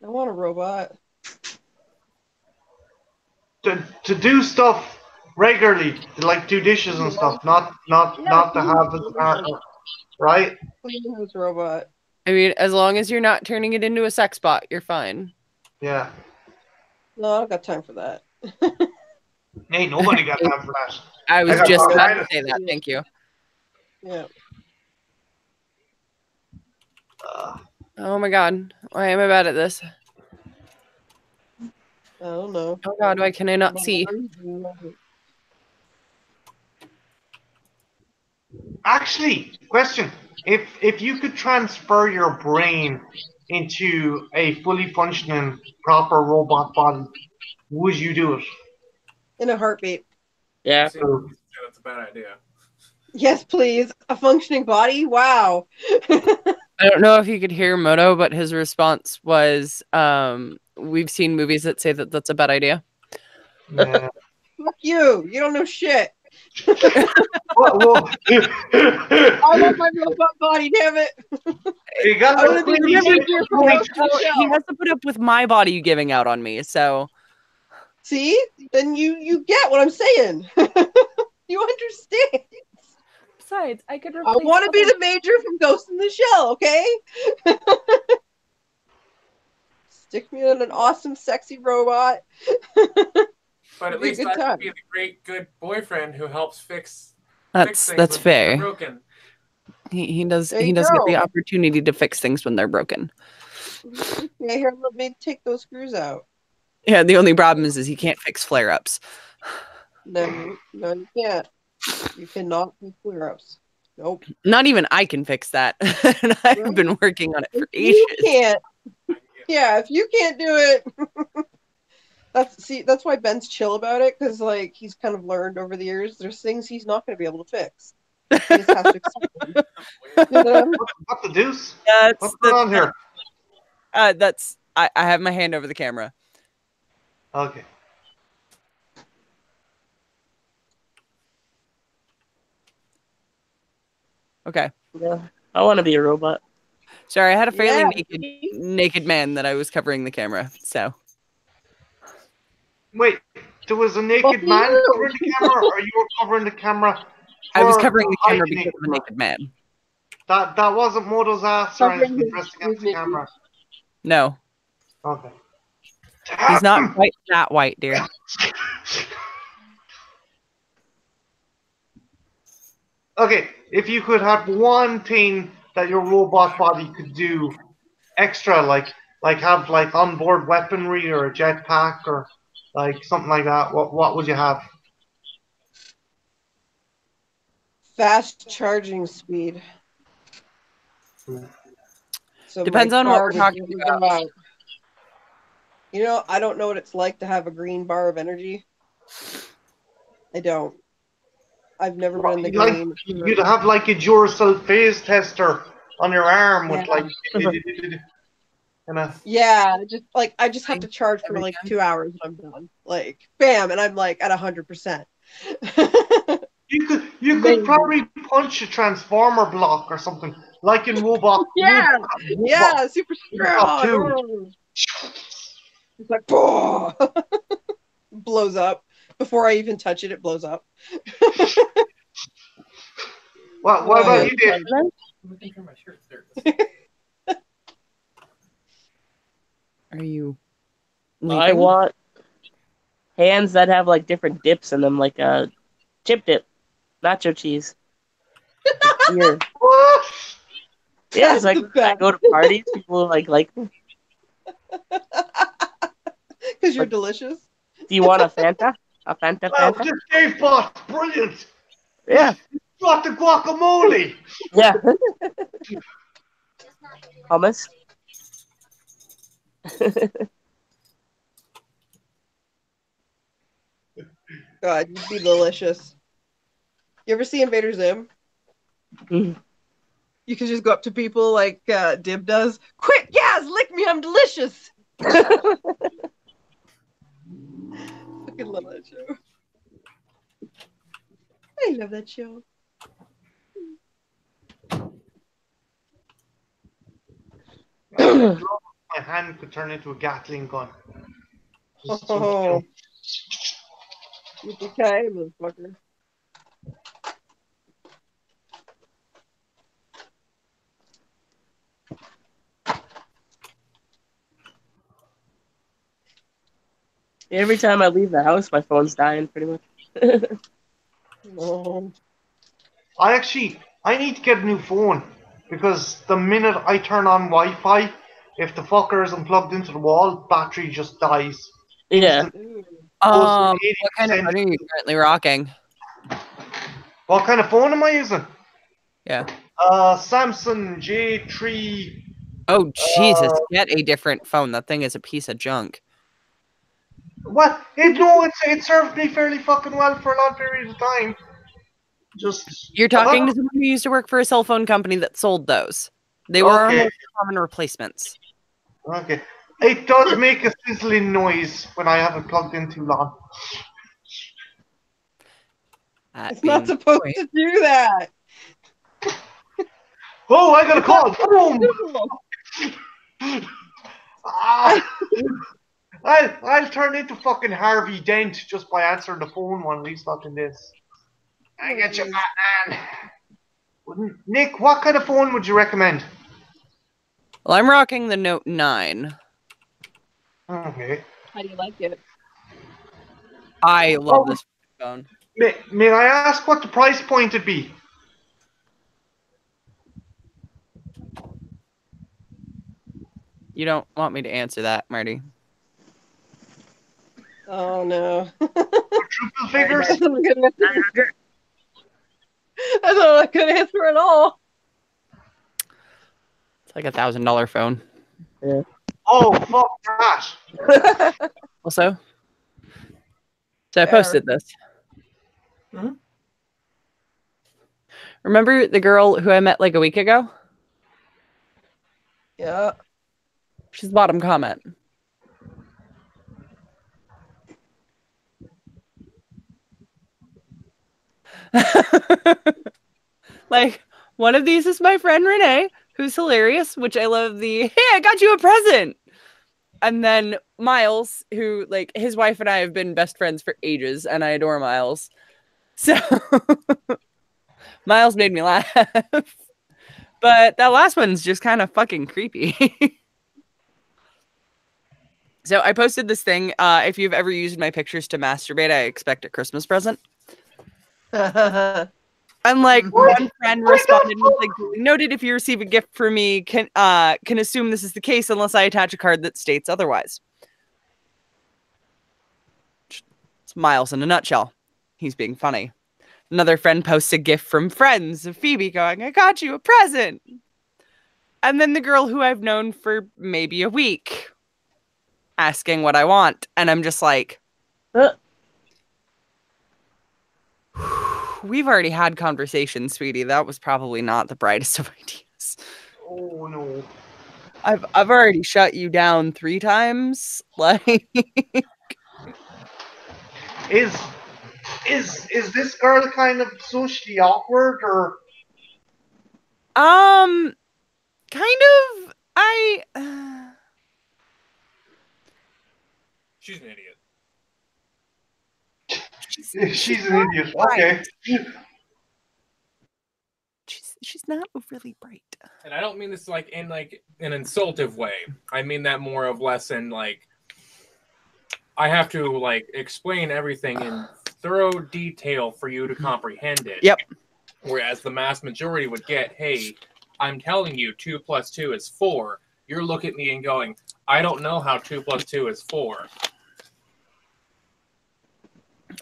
I want a robot. To do stuff regularly, to like do dishes and stuff, not to have as partner, right? Please, this robot. I mean, as long as you're not turning it into a sex bot, you're fine. Yeah. No, I don't got time for that. Ain't nobody got time for that. I was got just about to bronchitis. say that. Thank you. Yeah. Oh my god. Why am I bad at this? I don't know. Oh god, why can I not see? Actually, question: if you could transfer your brain into a fully functioning, proper robot body, would you do it? In a heartbeat. Yeah. So, that's a bad idea. Yes, please. A functioning body? Wow. I don't know if you could hear Moto, but his response was, we've seen movies that say that that's a bad idea. yeah. Fuck you. You don't know shit. Whoa. I love my robot body, damn it. You got I wanna be the major for most of the He show. has to put up with my body giving out on me, so See? Then you get what I'm saying. You understand. besides, I could I replace want to be the major from Ghost in the Shell, okay? Stick me in an awesome, sexy robot. But at Be a least good I time. can be the great, good boyfriend who helps fix That's things that's when they're fair. broken. He does There he you does get go. the opportunity to fix things when they're broken. Yeah, here, let me take those screws out. Yeah, the only problem is he can't fix flare-ups. No, you can't. You cannot do flare-ups. Nope. Not even I can fix that. And I've been working on it for If you ages. can't. Yeah, if you can't do it. That's why Ben's chill about it, because like he's kind of learned over the years there's things he's not going to be able to fix. He just has to accept them. You know? What the deuce? That's What's going on here? I have my hand over the camera. Okay. Okay. Yeah. I want to be a robot. Sorry, I had a fairly Yeah. naked man that I was covering the camera. So Wait, there was a naked Well, man you. covering the camera, or you were covering the camera? I was for covering the camera hiding because of a naked man. That wasn't Moto's ass or Covering anything his pressed against the dignity. camera. No, Okay. he's not quite that white, dear. Okay, if you could have one thing that your robot body could do extra, like have like onboard weaponry or a jetpack or like something like that, what would you have? Fast charging speed. So Depends my on what car we're would talking never go out. You know, I don't know what it's like to have a green bar of energy. I don't. I've never been in the Like green. you'd have like a Duracell phase tester on your arm with like Yeah, I just have to charge for like 2 hours and I'm done. Like bam, and I'm like at 100%. You could Amazing. probably punch a transformer block or something like in Robot. Yeah, Robot, yeah, super Robot strong. It's like blows up before I even touch it. It blows up. What about you, Dave? I'm looking through my shirt. There. Are you? I leaving? want hands that have like different dips in them, like a chip dip, nacho cheese. Here. What? Yeah, That's it's like the best. I go to parties, people like me. Because you're delicious. Do you want a Fanta? A Fanta Wow, Fanta? this Dave bot's brilliant. Yeah. Got the guacamole. Yeah. Hummus. God, you'd be delicious. You ever see Invader Zim? Mhm. You can just go up to people like Dib does. Quick, Yaz, lick me, I'm delicious. Fucking love that show. I love that show. My hand could turn into a Gatling gun. Oh. Okay, motherfucker. Every time I leave the house, my phone's dying pretty much. Oh. I need to get a new phone because the minute I turn on Wi-Fi, if the fucker isn't plugged into the wall, battery just dies. Yeah. Ooh. What kind of phone are you currently rocking? What kind of phone am I using? Yeah. Samsung J3. Oh Jesus! Get a different phone. That thing is a piece of junk. What? It served me fairly fucking well for a long period of time. You're talking to someone who used to work for a cell phone company that sold those. They were our most common replacements. Okay. It does make a sizzling noise when I have it plugged in too long. It's not supposed to do that. Oh, I got a call. Boom. I'll turn into fucking Harvey Dent just by answering the phone one of these fucking days. I get you, Batman. Nick, what kind of phone would you recommend? Well, I'm rocking the Note 9. Okay. How do you like it? I love this phone. May I ask what the price point would be? You don't want me to answer that, Marty. Oh no. Quadruple figures? That's not a good answer. That's not a good answer at all. It's like $1,000 phone. Yeah. Oh, fuck that. Also, so I posted this. Mhm. Remember the girl who I met like a week ago? Yeah. She's the bottom comment. Like, one of these is my friend Renee, who's hilarious, which I love the, hey, I got you a present. And then Miles, who, like, his wife and I have been best friends for ages, and I adore Miles. So, Miles made me laugh. But that last one's just kind of fucking creepy. So I posted this thing. If you've ever used my pictures to masturbate, I expect a Christmas present. And like one friend responded and was like, noted if you receive a gift from me, can assume this is the case unless I attach a card that states otherwise. It's Miles in a nutshell. He's being funny. Another friend posts a gift from friends of Phoebe going, I got you a present. And then the girl who I've known for maybe a week asking what I want. And I'm just like, we've already had conversations, sweetie. That was probably not the brightest of ideas. Oh no. I've already shut you down 3 times. Like, Is this girl kind of socially awkward or? kind of. She's an idiot. She's an idiot. Okay. She's not overly bright. And I don't mean this like in like an insultive way. I mean that more of less in like I have to like explain everything in thorough detail for you to comprehend it. Yep. Whereas the mass majority would get, hey, I'm telling you 2 + 2 is 4. You're looking at me and going, I don't know how 2 + 2 is 4.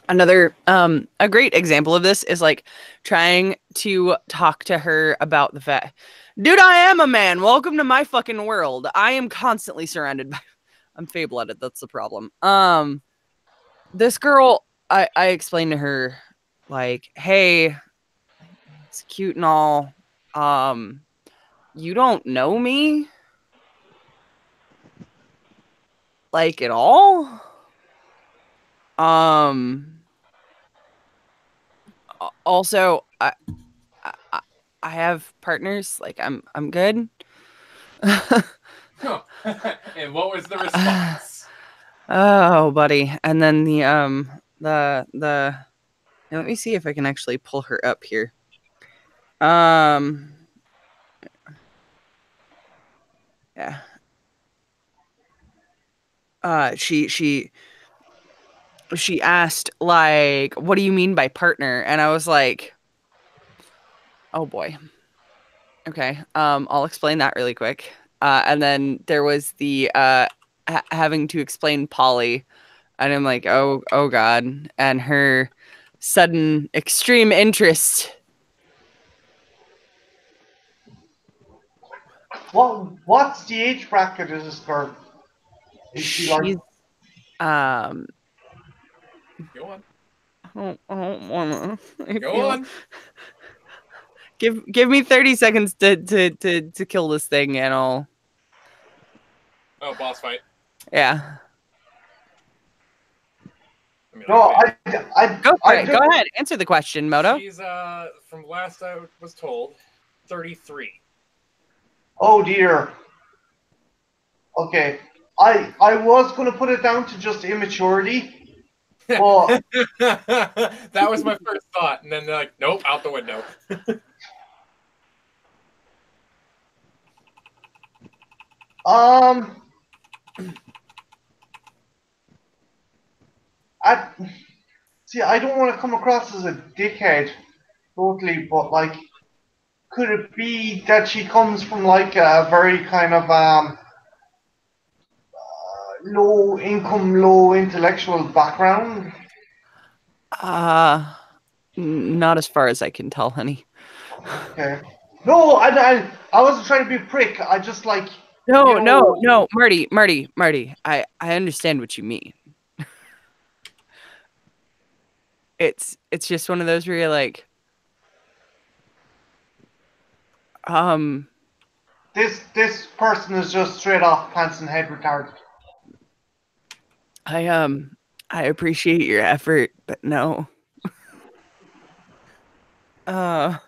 Another a great example of this is like trying to talk to her about the fact, dude, I am a man. Welcome to my fucking world. I am constantly surrounded by I'm fable at it, that's the problem. This girl, I explained to her like, hey, it's cute and all. You don't know me? Like at all? Also, I have partners. Like I'm good. And what was the response? Oh, buddy. And then the let me see if I can actually pull her up here. Yeah. She asked like, what do you mean by partner? And I was like, oh boy. Okay. I'll explain that really quick. And then there was the having to explain Polly, and I'm like, oh God, and her sudden extreme interest. What's the age bracket of this girl? Is she like? Go on. I don't wanna. Go on. Give me 30 seconds to kill this thing, and I'll. Oh, boss fight. Yeah. I mean, No, Go for it. Go ahead. Answer the question, Moto. She's from last I was told, 33. Oh dear. Okay. I was gonna put it down to just immaturity. But That was my first thought, and then they're like, nope, out the window. I don't want to come across as a dickhead, totally, but like, could it be that she comes from like a very kind of low income, low intellectual background? Not as far as I can tell, honey. Okay. No, I wasn't trying to be a prick. I just like. No, Marty. I understand what you mean. It's just one of those where you're like, This person is just straight off pants and head retarded. I appreciate your effort, but no. I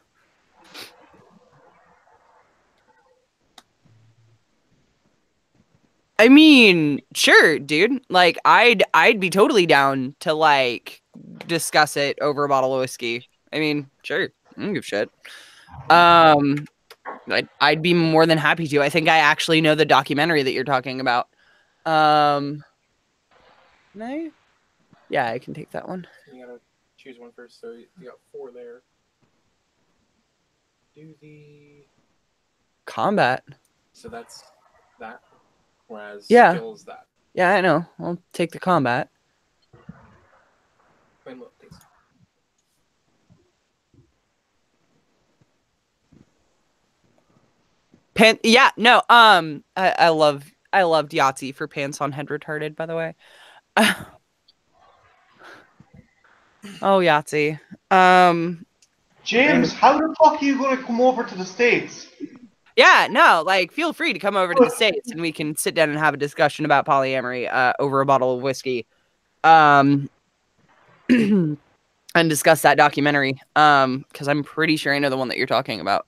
mean, sure, dude. Like, I'd be totally down to like discuss it over a bottle of whiskey. I mean, sure, I don't give a shit. I'd be more than happy to. I think I actually know the documentary that you're talking about. No, yeah, I can take that one. You gotta choose one first. So you got 4 there. Do the combat. So that's that. Whereas skill is that. Yeah, I know. I'll take the combat. Claim look, please. Yeah, no. I loved Yahtzee for pants on head retarded, by the way. Oh, Yahtzee. James, how the fuck are you gonna come over to the States? Yeah, no, like, feel free to come over to the States and we can sit down and have a discussion about polyamory over a bottle of whiskey. And discuss that documentary. Because I'm pretty sure I know the one that you're talking about.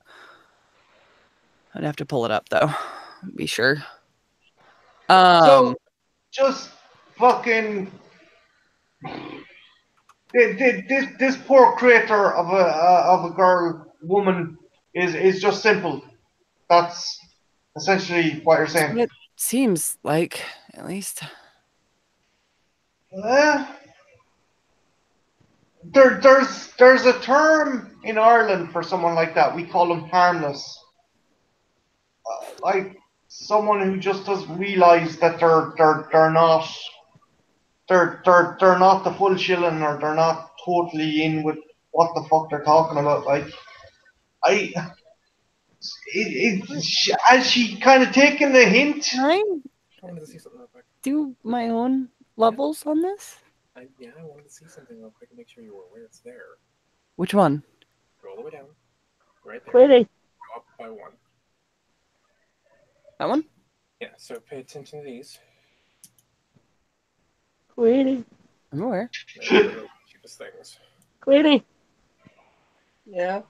I'd have to pull it up, though. Be sure. So, just fucking... This poor creator of a woman is just simple. That's essentially what you're saying. It seems like, at least. There's a term in Ireland for someone like that. We call them harmless. Like someone who just doesn't realise that they're not the full shilling, or they're not totally in with what the fuck they're talking about. Like has she kind of taken the hint? I wanted to see something real quick. Do my own levels on this? I wanted to see something real quick and make sure you were aware it's there. Which one? Go all the way down. Right there. Kweeny. Go up by 1. That one? Yeah, so pay attention to these. Kweeny. I'm aware. They're the cheapest things. Kweeny. Yeah.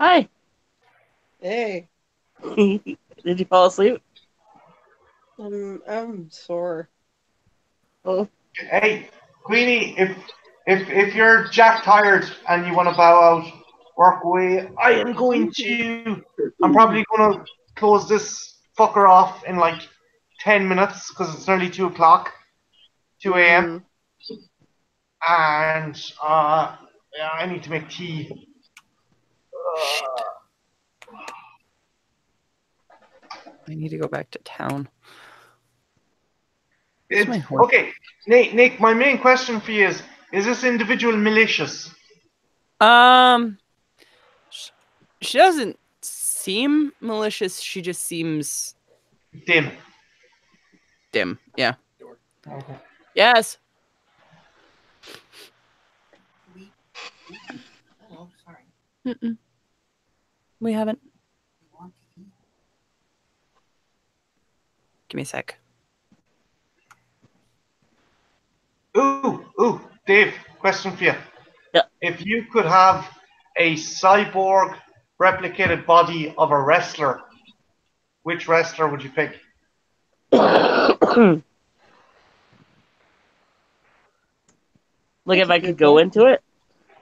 Hi. Hey. Did you fall asleep? I'm sore. Oh. Hey, Queenie, if you're jack tired and you want to bow out, work away. I'm probably going to close this fucker off in like 10 minutes because it's nearly 2 o'clock, 2 a.m. And I need to make tea. I need to go back to town. Okay, Nick, my main question for you is this individual malicious? She doesn't seem malicious. She just seems dim. Yeah. Okay. Yes. Oh, sorry. Mm-mm. We haven't. Give me a sec. Ooh. Dave, question for you. Yeah. If you could have a cyborg replicated body of a wrestler, which wrestler would you pick? Like if I could go into it?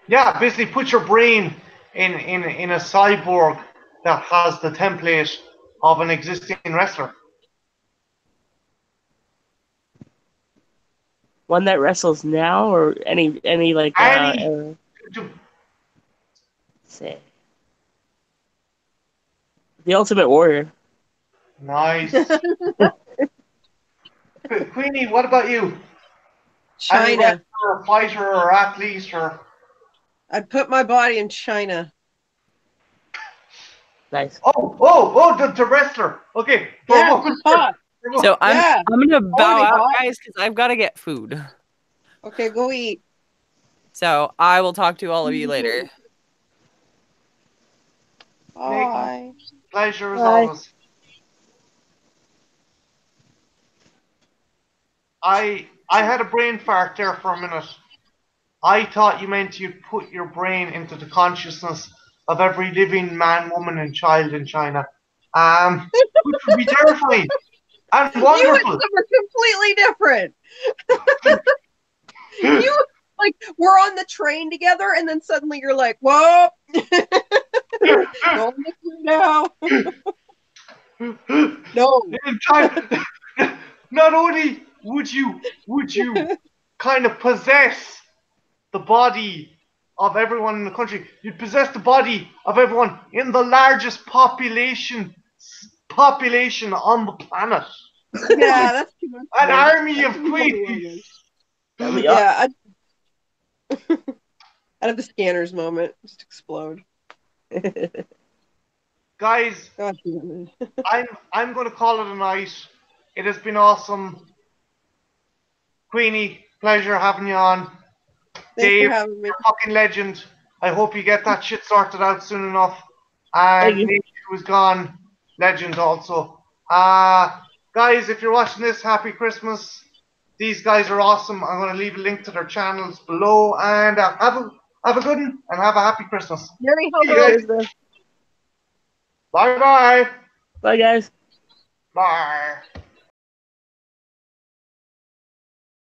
Yeah, basically put your brain in a cyborg that has the template of an existing wrestler. One that wrestles now, or any like Any. say the Ultimate Warrior. Nice. Queenie, what about you? Any China. wrestler or fighter or athlete or... I'd put my body in China. Nice. The wrestler. Okay. Yeah, hot. So Yeah. I'm gonna bow Already out, bought. guys, because I've got to get food. Okay, go eat. So I will talk to all of you later. Bye. Pleasure as Bye. always. I had a brain fart there for a minute. I thought you meant you'd put your brain into the consciousness of every living man, woman, and child in China. Which would be terrifying and You wonderful. and some are completely different. You like we're on the train together, and then suddenly you're like, "Whoa, don't miss me now." No. In time, not only would you kind of possess the body of everyone in the country, you'd possess the body of everyone in the largest population on the planet. Yeah, that's too much. An army of queens. Yeah, I'd have the scanners moment just explode. Guys, God damn it. I'm going to call it a night. It has been awesome. Queenie, pleasure having you on. Thanks Dave, for having me. you're a fucking legend. I hope you get that shit sorted out soon enough. And Nick, who's gone, legend also. Guys, if you're watching this, happy Christmas. These guys are awesome. I'm going to leave a link to their channels below. And have a good one and have a happy Christmas. Merry Holidays. Bye-bye. Bye, guys. Bye.